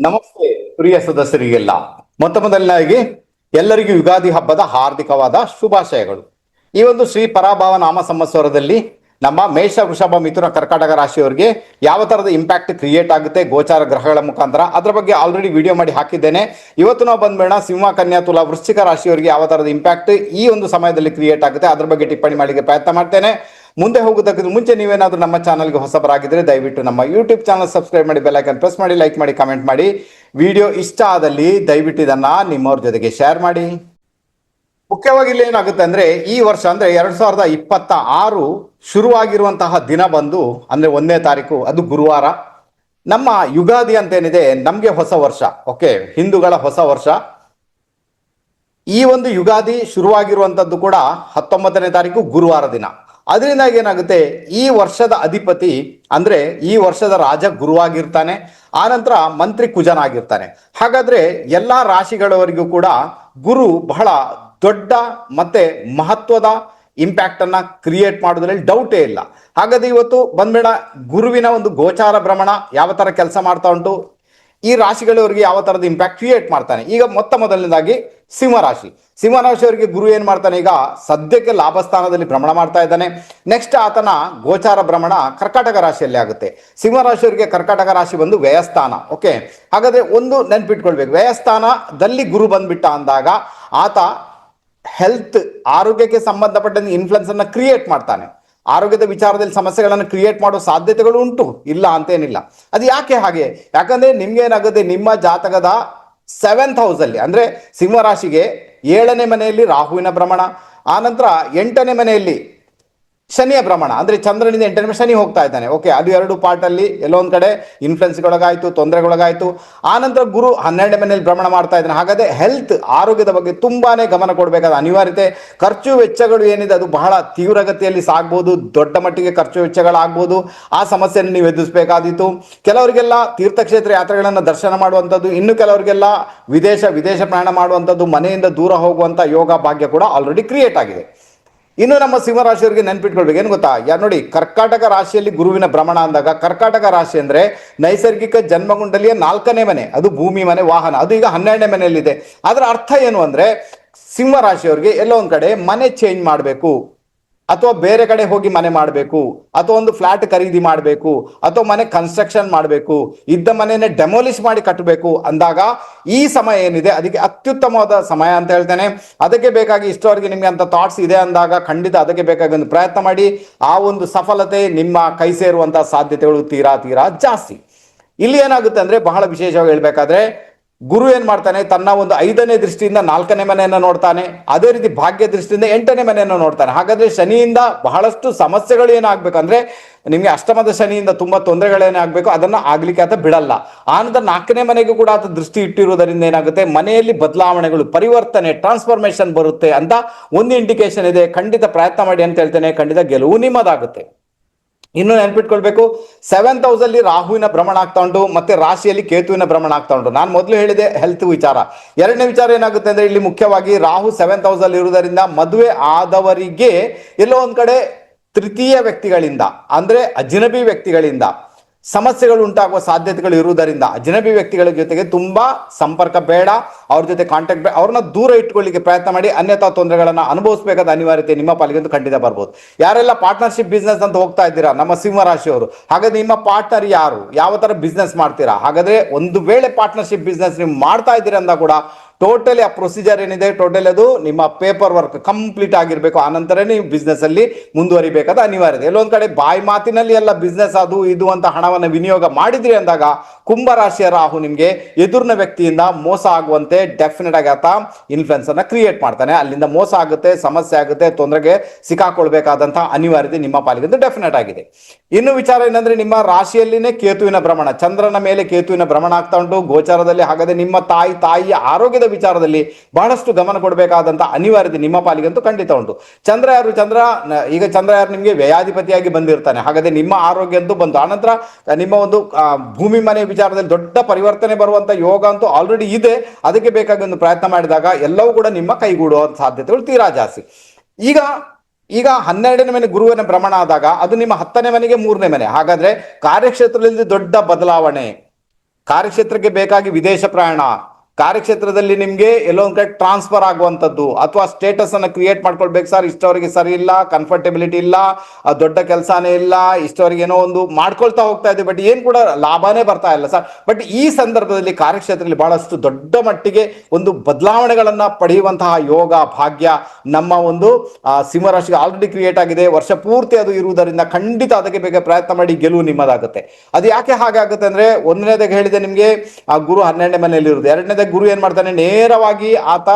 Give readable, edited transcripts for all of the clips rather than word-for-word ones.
ನಮಸ್ತೆ ಪ್ರಿಯ ಸದಸ್ಯರಿಗೆಲ್ಲ. ಮೊದಲನೇದಾಗಿ ಎಲ್ಲರಿಗೂ ಯುಗಾದಿ ಹಬ್ಬದ ಹಾರ್ದಿಕವಾದ ಶುಭಾಶಯಗಳು. ಈ ಒಂದು ಶ್ರೀ ಪರಾಭವ ನಾಮ ಸಂವತ್ಸರದಲ್ಲಿ ನಮ್ಮ ಮೇಷ, ವೃಷಭ, ಮಿಥುನ, ಕರ್ಕಾಟಕ ರಾಶಿಯವರಿಗೆ ಯಾವ ತರದ ಇಂಪ್ಯಾಕ್ಟ್ ಕ್ರಿಯೇಟ್ ಆಗುತ್ತೆ ಗೋಚಾರ ಗ್ರಹಗಳ ಮುಖಾಂತರ, ಅದ್ರ ಬಗ್ಗೆ ಆಲ್ರೆಡಿ ವಿಡಿಯೋ ಮಾಡಿ ಹಾಕಿದ್ದೇನೆ. ಇವತ್ತು ನಾವು ಬಂದ್ಬೇಡ ಸಿಂಹ, ಕನ್ಯಾ, ತುಲಾ, ವೃಶ್ಚಿಕ ರಾಶಿಯವರಿಗೆ ಯಾವ ತರದ ಇಂಪ್ಯಾಕ್ಟ್ ಈ ಒಂದು ಸಮಯದಲ್ಲಿ ಕ್ರಿಯೇಟ್ ಆಗುತ್ತೆ ಅದ್ರ ಬಗ್ಗೆ ಟಿಪ್ಪಣಿ ಮಾಡಲಿಕ್ಕೆ ಪ್ರಯತ್ನ ಮಾಡ್ತೇನೆ. ಮುಂದೆ ಹೋಗೋದಕ್ಕಿಂತ ಮುಂಚೆ ನೀವೇನಾದ್ರೂ ನಮ್ಮ ಚಾನಲ್ಗೆ ಹೊಸಬರಾಗಿದ್ರೆ ದಯವಿಟ್ಟು ನಮ್ಮ ಯೂಟ್ಯೂಬ್ ಚಾನಲ್ ಸಬ್ಸ್ಕ್ರೈಬ್ ಮಾಡಿ, ಬೆಲ್ ಐಕಾನ್ ಪ್ರೆಸ್ ಮಾಡಿ, ಲೈಕ್ ಮಾಡಿ, ಕಮೆಂಟ್ ಮಾಡಿ. ವಿಡಿಯೋ ಇಷ್ಟ ಆದಲ್ಲಿ ದಯವಿಟ್ಟು ಇದನ್ನ ನಿಮ್ಮವ್ರ ಜೊತೆಗೆ ಶೇರ್ ಮಾಡಿ. ಮುಖ್ಯವಾಗಿ ಇಲ್ಲಿ ಏನಾಗುತ್ತೆ ಅಂದ್ರೆ ಈ ವರ್ಷ ಅಂದ್ರೆ 2026 ಶುರುವಾಗಿರುವಂತಹ ದಿನ ಬಂದು ಅಂದ್ರೆ 1ನೇ ತಾರೀಕು, ಅದು ಗುರುವಾರ. ನಮ್ಮ ಯುಗಾದಿ ಅಂತೇನಿದೆ ನಮ್ಗೆ ಹೊಸ ವರ್ಷ, ಓಕೆ, ಹಿಂದೂಗಳ ಹೊಸ ವರ್ಷ. ಈ ಒಂದು ಯುಗಾದಿ ಶುರುವಾಗಿರುವಂತದ್ದು ಕೂಡ 19ನೇ ತಾರೀಕು ಗುರುವಾರ ದಿನ. ಅದರಿಂದ ಏನಾಗುತ್ತೆ, ಈ ವರ್ಷದ ಅಧಿಪತಿ ಅಂದ್ರೆ ಈ ವರ್ಷದ ರಾಜ ಗುರುವಾಗಿರ್ತಾನೆ, ಆನಂತರ ಮಂತ್ರಿ ಕುಜನಾಗಿರ್ತಾನೆ. ಹಾಗಾದ್ರೆ ಎಲ್ಲಾ ರಾಶಿಗಳವರಿಗೂ ಕೂಡ ಗುರು ಬಹಳ ದೊಡ್ಡ ಮತ್ತೆ ಮಹತ್ವದ ಇಂಪ್ಯಾಕ್ಟ್ ಅನ್ನ ಕ್ರಿಯೇಟ್ ಮಾಡೋದ್ರಲ್ಲಿ ಡೌಟೇ ಇಲ್ಲ. ಹಾಗಾದ್ರೆ ಇವತ್ತು ಬಂದ್ಬೇಡ ಗುರುವಿನ ಒಂದು ಗೋಚಾರ ಭ್ರಮಣ ಯಾವ ತರ ಕೆಲಸ ಮಾಡ್ತಾ ಉಂಟು, ಈ ರಾಶಿಗಳವರಿಗೆ ಯಾವ ತರದ ಇಂಪ್ಯಾಕ್ಟ್ ಕ್ರಿಯೇಟ್ ಮಾಡ್ತಾನೆ. ಈಗ ಮೊದಲನೇದಾಗಿ ಸಿಂಹರಾಶಿ. ಸಿಂಹರಾಶಿಯವರಿಗೆ ಗುರು ಏನ್ ಮಾಡ್ತಾನೆ, ಈಗ ಸದ್ಯಕ್ಕೆ ಲಾಭಸ್ಥಾನದಲ್ಲಿ ಭ್ರಮಣ ಮಾಡ್ತಾ ಇದ್ದಾನೆ. ನೆಕ್ಸ್ಟ್ ಆತನ ಗೋಚಾರ ಭ್ರಮಣ ಕರ್ಕಾಟಕ ರಾಶಿಯಲ್ಲಿ ಆಗುತ್ತೆ. ಸಿಂಹರಾಶಿಯವರಿಗೆ ಕರ್ಕಾಟಕ ರಾಶಿ ಬಂದು ವ್ಯಯಸ್ಥಾನ, ಓಕೆ. ಹಾಗಾದ್ರೆ ಒಂದು ನೆನ್ಪಿಟ್ಕೊಳ್ಬೇಕು, ವ್ಯಯಸ್ಥಾನದಲ್ಲಿ ಗುರು ಬಂದ್ಬಿಟ್ಟ ಅಂದಾಗ ಆತ ಹೆಲ್ತ್, ಆರೋಗ್ಯಕ್ಕೆ ಸಂಬಂಧಪಟ್ಟಂತೆ ಇನ್ಫ್ಲುಯೆನ್ಸ್ ಅನ್ನ ಕ್ರಿಯೇಟ್ ಮಾಡ್ತಾನೆ. ಆರೋಗ್ಯದ ವಿಚಾರದಲ್ಲಿ ಸಮಸ್ಯೆಗಳನ್ನು ಕ್ರಿಯೇಟ್ ಮಾಡೋ ಸಾಧ್ಯತೆಗಳು ಉಂಟು, ಇಲ್ಲ ಅಂತೇನಿಲ್ಲ. ಅದು ಯಾಕೆ ಹಾಗೆ? ಯಾಕಂದ್ರೆ ನಿಮ್ಗೆ ಏನಾಗುತ್ತೆ, ನಿಮ್ಮ ಜಾತಕದ 7th ಹೌಸ್ ಅಲ್ಲಿ ಅಂದ್ರೆ ಸಿಂಹರಾಶಿಗೆ 7ನೇ ಮನೆಯಲ್ಲಿ ರಾಹುವಿನ ಭ್ರಮಣ, ಆನಂತರ 8ನೇ ಮನೆಯಲ್ಲಿ ಶನಿಯ ಭ್ರಮಣ, ಅಂದ್ರೆ ಚಂದ್ರನಿಂದ 8ನೇ ಶನಿ ಹೋಗ್ತಾ ಇದ್ದಾನೆ, ಓಕೆ. ಅದು 2 ಪಾರ್ಟ್ ಅಲ್ಲಿ ಎಲ್ಲೋ ಒಂದ್ ಕಡೆ ಇನ್ಫ್ಲುಯೆನ್ಸ್ಗೊಳಗಾಯ್ತು, ತೊಂದರೆಗೊಳಗಾಯ್ತು. ಆನಂತರ ಗುರು 12ನೇ ಮನೆಯಲ್ಲಿ ಭ್ರಮಣ ಮಾಡ್ತಾ ಇದ್ದಾನೆ. ಹಾಗಾದ್ರೆ ಹೆಲ್ತ್, ಆರೋಗ್ಯದ ಬಗ್ಗೆ ತುಂಬಾನೇ ಗಮನ ಕೊಡಬೇಕಾದ ಅನಿವಾರ್ಯತೆ. ಖರ್ಚು ವೆಚ್ಚಗಳು ಏನಿದೆ ಅದು ಬಹಳ ತೀವ್ರಗತಿಯಲ್ಲಿ ಸಾಗ್ಬೋದು, ದೊಡ್ಡ ಮಟ್ಟಿಗೆ ಖರ್ಚು ವೆಚ್ಚಗಳಾಗ್ಬೋದು. ಆ ಸಮಸ್ಯೆಯನ್ನು ನೀವು ಎದುರಿಸಬೇಕಾದೀತು. ಕೆಲವರಿಗೆಲ್ಲ ತೀರ್ಥಕ್ಷೇತ್ರ ಯಾತ್ರೆಗಳನ್ನು ದರ್ಶನ ಮಾಡುವಂಥದ್ದು, ಇನ್ನು ಕೆಲವರಿಗೆಲ್ಲ ವಿದೇಶ ಪ್ರಯಾಣ ಮಾಡುವಂಥದ್ದು, ಮನೆಯಿಂದ ದೂರ ಹೋಗುವಂತ ಯೋಗ ಭಾಗ್ಯ ಕೂಡ ಆಲ್ರೆಡಿ ಕ್ರಿಯೇಟ್ ಆಗಿದೆ. ಇನ್ನು ನಮ್ಮ ಸಿಂಹರಾಶಿಯವರಿಗೆ ನೆನ್ಪಿಟ್ಕೊಳ್ಬೇಕು, ಏನು ಗೊತ್ತಾ, ಯಾರು ನೋಡಿ, ಕರ್ಕಾಟಕ ರಾಶಿಯಲ್ಲಿ ಗುರುವಿನ ಭ್ರಮಣ ಅಂದಾಗ ಕರ್ಕಾಟಕ ರಾಶಿ ಅಂದ್ರೆ ನೈಸರ್ಗಿಕ ಜನ್ಮಗುಂಡಲಿಯ 4ನೇ ಮನೆ, ಅದು ಭೂಮಿ ಮನೆ, ವಾಹನ, ಅದು ಈಗ 12ನೇ ಮನೆಯಲ್ಲಿದೆ. ಅದರ ಅರ್ಥ ಏನು ಅಂದ್ರೆ ಸಿಂಹರಾಶಿಯವರಿಗೆ ಎಲ್ಲೋ ಒಂದ್ ಕಡೆ ಮನೆ ಚೇಂಜ್ ಮಾಡಬೇಕು, ಅಥವಾ ಬೇರೆ ಕಡೆ ಹೋಗಿ ಮನೆ ಮಾಡಬೇಕು, ಅಥವಾ ಒಂದು ಫ್ಲಾಟ್ ಖರೀದಿ ಮಾಡಬೇಕು, ಅಥವಾ ಮನೆ ಕನ್ಸ್ಟ್ರಕ್ಷನ್ ಮಾಡಬೇಕು, ಇದ್ದ ಮನೆಯನ್ನೇ ಡೆಮೋಲಿಷ್ ಮಾಡಿ ಕಟ್ಟಬೇಕು ಅಂದಾಗ ಈ ಸಮಯ ಏನಿದೆ ಅದಕ್ಕೆ ಅತ್ಯುತ್ತಮವಾದ ಸಮಯ ಅಂತ ಹೇಳ್ತೇನೆ. ಅದಕ್ಕೆ ಬೇಕಾಗಿ ಇಷ್ಟವರೆಗೆ ನಿಮ್ಗೆ ಅಂತ ಥಾಟ್ಸ್ ಇದೆ ಅಂದಾಗ ಖಂಡಿತ ಅದಕ್ಕೆ ಬೇಕಾಗಿ ಒಂದು ಪ್ರಯತ್ನ ಮಾಡಿ. ಆ ಒಂದು ಸಫಲತೆ ನಿಮ್ಮ ಕೈ ಸೇರುವಂತಹ ಸಾಧ್ಯತೆಗಳು ತೀರಾ ಜಾಸ್ತಿ. ಇಲ್ಲಿ ಏನಾಗುತ್ತೆ ಅಂದ್ರೆ ಬಹಳ ವಿಶೇಷವಾಗಿ ಹೇಳ್ಬೇಕಾದ್ರೆ ಗುರು ಏನ್ ಮಾಡ್ತಾನೆ, ತನ್ನ ಒಂದು 5ನೇ ದೃಷ್ಟಿಯಿಂದ 4ನೇ ಮನೆಯನ್ನು ನೋಡ್ತಾನೆ, ಅದೇ ರೀತಿ ಭಾಗ್ಯ ದೃಷ್ಟಿಯಿಂದ 8ನೇ ಮನೆಯನ್ನು ನೋಡ್ತಾನೆ. ಹಾಗಾದ್ರೆ ಶನಿಯಿಂದ ಬಹಳಷ್ಟು ಸಮಸ್ಯೆಗಳು ಏನಾಗ್ಬೇಕಂದ್ರೆ ನಿಮ್ಗೆ ಅಷ್ಟಮದ ಶನಿಯಿಂದ ತುಂಬಾ ತೊಂದರೆಗಳೇನಾಗಬೇಕು ಅದನ್ನ ಆಗ್ಲಿಕ್ಕೆ ಆತ ಬಿಡಲ್ಲ. ಆನಂತರ 4ನೇ ಮನೆಗೂ ಕೂಡ ಆತ ದೃಷ್ಟಿ ಇಟ್ಟಿರುವುದರಿಂದ ಏನಾಗುತ್ತೆ, ಮನೆಯಲ್ಲಿ ಬದಲಾವಣೆಗಳು, ಪರಿವರ್ತನೆ, ಟ್ರಾನ್ಸ್ಫಾರ್ಮೇಶನ್ ಬರುತ್ತೆ ಅಂತ ಒಂದು ಇಂಡಿಕೇಶನ್ ಇದೆ. ಖಂಡಿತ ಪ್ರಯತ್ನ ಮಾಡಿ ಅಂತ ಹೇಳ್ತೇನೆ, ಖಂಡಿತ ಗೆಲುವು ನಿಮ್ಮದಾಗುತ್ತೆ. ಇನ್ನು ನೆನ್ಪಿಟ್ಕೊಳ್ಬೇಕು, 7th ಹೌಸ್ ಅಲ್ಲಿ ರಾಹುವಿನ ಭ್ರಮಣ ಆಗ್ತಾ ಉಂಟು, ಮತ್ತೆ ರಾಶಿಯಲ್ಲಿ ಕೇತುವಿನ ಭ್ರಮಣ ಆಗ್ತಾ ಉಂಟು. ನಾನು ಮೊದಲು ಹೇಳಿದೆ ಹೆಲ್ತ್ ವಿಚಾರ. 2ನೇ ವಿಚಾರ ಏನಾಗುತ್ತೆ ಅಂದ್ರೆ ಇಲ್ಲಿ ಮುಖ್ಯವಾಗಿ ರಾಹು 7th ಹೌಸ್ ಅಲ್ಲಿ ಇರುವುದರಿಂದ ಮದುವೆ ಆದವರಿಗೆ ಎಲ್ಲೋ ಒಂದ್ ಕಡೆ ತೃತೀಯ ವ್ಯಕ್ತಿಗಳಿಂದ ಅಂದ್ರೆ ಅಜ್ನಬಿ ವ್ಯಕ್ತಿಗಳಿಂದ ಸಮಸ್ಯೆಗಳು ಉಂಟಾಗುವ ಸಾಧ್ಯತೆಗಳು ಇರುವುದರಿಂದ ಅಜ್ನಬಿ ವ್ಯಕ್ತಿಗಳ ಜೊತೆಗೆ ತುಂಬಾ ಸಂಪರ್ಕ ಬೇಡ, ಅವ್ರ ಜೊತೆ ಕಾಂಟ್ಯಾಕ್ಟ್ ಬೇಡ, ಅವ್ರನ್ನ ದೂರ ಇಟ್ಕೊಳ್ಳಿಕ್ಕೆ ಪ್ರಯತ್ನ ಮಾಡಿ. ಅನ್ಯಥಾ ತೊಂದರೆಗಳನ್ನ ಅನುಭವಿಸಬೇಕಾದ ಅನಿವಾರ್ಯತೆ ನಿಮ್ಮ ಪಾಲಿಗೆ ಖಂಡಿತ ಬರ್ಬೋದು. ಯಾರೆಲ್ಲ ಪಾರ್ಟ್ನರ್ಶಿಪ್ ಬಿಸ್ನೆಸ್ ಅಂತ ಹೋಗ್ತಾ ಇದ್ದೀರಾ ನಮ್ಮ ಸಿಂಹರಾಶಿಯವರು, ಹಾಗಾದ್ರೆ ನಿಮ್ಮ ಪಾರ್ಟ್ನರ್ ಯಾರು, ಯಾವ ತರ ಬಿಸ್ನೆಸ್ ಮಾಡ್ತೀರಾ? ಹಾಗಾದ್ರೆ ಒಂದು ವೇಳೆ ಪಾರ್ಟ್ನರ್ಶಿಪ್ ಬಿಸ್ನೆಸ್ ನೀವು ಮಾಡ್ತಾ ಇದ್ದೀರಾ ಅಂದ ಕೂಡ ಟೋಟಲಿ ಆ ಪ್ರೊಸೀಜರ್ ಏನಿದೆ ಟೋಟಲಿ ಅದು ನಿಮ್ಮ ಪೇಪರ್ ವರ್ಕ್ ಕಂಪ್ಲೀಟ್ ಆಗಿರ್ಬೇಕು. ಆನಂತರ ನೀವು ಬಿಸ್ನೆಸ್ ಅಲ್ಲಿ ಮುಂದುವರಿಬೇಕಾದ ಅನಿವಾರ್ಯತೆ. ಎಲ್ಲೊಂದ್ ಕಡೆ ಬಾಯಿ ಮಾತಿನಲ್ಲಿ ಎಲ್ಲ ಬಿಸ್ನೆಸ್ ಅದು ಇದು ಅಂತ ಹಣವನ್ನು ವಿನಿಯೋಗ ಮಾಡಿದ್ರಿ ಅಂದಾಗ ಕುಂಭರಾಶಿಯ ರಾಹು ನಿಮ್ಗೆ ಎದುರಿನ ವ್ಯಕ್ತಿಯಿಂದ ಮೋಸ ಆಗುವಂತೆ ಡೆಫಿನೆಟ್ ಆಗಿ ಆತ ಇನ್ಫ್ಲುಯೆನ್ಸ್ ಅನ್ನ ಕ್ರಿಯೇಟ್ ಮಾಡ್ತಾನೆ. ಅಲ್ಲಿಂದ ಮೋಸ ಆಗುತ್ತೆ, ಸಮಸ್ಯೆ ಆಗುತ್ತೆ, ತೊಂದರೆಗೆ ಸಿಕ್ಕಾಕೊಳ್ಬೇಕಾದಂತಹ ಅನಿವಾರ್ಯತೆ ನಿಮ್ಮ ಪಾಲಿಗೆ ಡೆಫಿನೆಟ್ ಆಗಿದೆ. ಇನ್ನು ವಿಚಾರ ಏನಂದ್ರೆ ನಿಮ್ಮ ರಾಶಿಯಲ್ಲಿನೇ ಕೇತುವಿನ ಭ್ರಮಣ, ಚಂದ್ರನ ಮೇಲೆ ಕೇತುವಿನ ಭ್ರಮಣ ಆಗ್ತಾ ಉಂಟು ಗೋಚಾರದಲ್ಲಿ. ಹಾಗಾದ್ರೆ ನಿಮ್ಮ ತಾಯಿಯ ಆರೋಗ್ಯದ ವಿಚಾರದಲ್ಲಿ ಬಹಳಷ್ಟು ಗಮನ ಕೊಡಬೇಕಾದಂತ ಅನಿವಾರ್ಯತೆ ನಿಮ್ಮ ಪಾಲಿಗಂತೂ ಖಂಡಿತ ಉಂಟು. ಚಂದ್ರ ಯಾರು ನಿಮಗೆ ವ್ಯಯಾಧಿಪತಿಯಾಗಿ ಬಂದಿರ್ತಾನೆ. ಹಾಗಾದ್ರೆ ನಿಮ್ಮ ಆರೋಗ್ಯ ಅಂತೂ ಬಂತು. ಆನಂತರ ನಿಮ್ಮ ಒಂದು ಭೂಮಿ ಮನೆ ವಿಚಾರದಲ್ಲಿ ದೊಡ್ಡ ಪರಿವರ್ತನೆ ಬರುವಂತ ಯೋಗ ಅಂತೂ ಆಲ್ರೆಡಿ ಇದೆ. ಅದಕ್ಕೆ ಬೇಕಾಗಿ ಒಂದು ಪ್ರಯತ್ನ ಮಾಡಿದಾಗ ಎಲ್ಲವೂ ಕೂಡ ನಿಮ್ಮ ಕೈಗೂಡುವ ಸಾಧ್ಯತೆಗಳು ತೀರಾ ಜಾಸ್ತಿ. ಈಗ 12ನೇ ಮನೆ ಗುರುವಿನ ಭ್ರಮಣ ಆದಾಗ ಅದು ನಿಮ್ಮ 10ನೇ ಮನೆಗೆ 3ನೇ ಮನೆ. ಹಾಗಾದ್ರೆ ಕಾರ್ಯಕ್ಷೇತ್ರದಲ್ಲಿ ದೊಡ್ಡ ಬದಲಾವಣೆ, ಕಾರ್ಯಕ್ಷೇತ್ರಕ್ಕೆ ಬೇಕಾಗಿ ವಿದೇಶ ಪ್ರಯಾಣ, ಕಾರ್ಯಕ್ಷೇತ್ರದಲ್ಲಿ ನಿಮ್ಗೆ ಎಲ್ಲೋ ಒಂದ್ ಕಡೆ ಟ್ರಾನ್ಸ್ಫರ್ ಆಗುವಂತದ್ದು, ಅಥವಾ ಸ್ಟೇಟಸ್ ಅನ್ನ ಕ್ರಿಯೇಟ್ ಮಾಡ್ಕೊಳ್ಬೇಕು. ಸರ್ ಇಷ್ಟವರೆಗೆ ಸರಿ ಇಲ್ಲ, ಕಂಫರ್ಟಬಿಲಿಟಿ ಇಲ್ಲ, ದೊಡ್ಡ ಕೆಲಸನೇ ಇಲ್ಲ, ಇಷ್ಟವರೆಗೆ ಏನೋ ಒಂದು ಮಾಡ್ಕೊಳ್ತಾ ಹೋಗ್ತಾ ಇದೆ, ಬಟ್ ಏನ್ ಕೂಡ ಲಾಭನೇ ಬರ್ತಾ ಇಲ್ಲ ಸರ್. ಬಟ್ ಈ ಸಂದರ್ಭದಲ್ಲಿ ಕಾರ್ಯಕ್ಷೇತ್ರದಲ್ಲಿ ಬಹಳಷ್ಟು ದೊಡ್ಡ ಮಟ್ಟಿಗೆ ಒಂದು ಬದಲಾವಣೆಗಳನ್ನ ಪಡೆಯುವಂತಹ ಯೋಗ ಭಾಗ್ಯ ನಮ್ಮ ಒಂದು ಸಿಂಹರಾಶಿಗೆ ಆಲ್ರೆಡಿ ಕ್ರಿಯೇಟ್ ಆಗಿದೆ. ವರ್ಷ ಪೂರ್ತಿ ಅದು ಇರುವುದರಿಂದ ಖಂಡಿತ ಅದಕ್ಕೆ ಬೇಗ ಪ್ರಯತ್ನ ಮಾಡಿ ಗೆಲುವು ನಿಮ್ಮದಾಗುತ್ತೆ. ಅದು ಯಾಕೆ ಹಾಗಾಗುತ್ತೆ ಅಂದ್ರೆ, ಒಂದನೇದಾಗಿ ಹೇಳಿದೆ ನಿಮ್ಗೆ ಆ ಗುರು 12ನೇ ಮನೆಯಲ್ಲಿ ಇರುವುದು. ಎರಡನೇದಾಗಿ ಗುರು ಏನ್ ಮಾಡ್ತಾನೆ, ನೇರವಾಗಿ ಆತ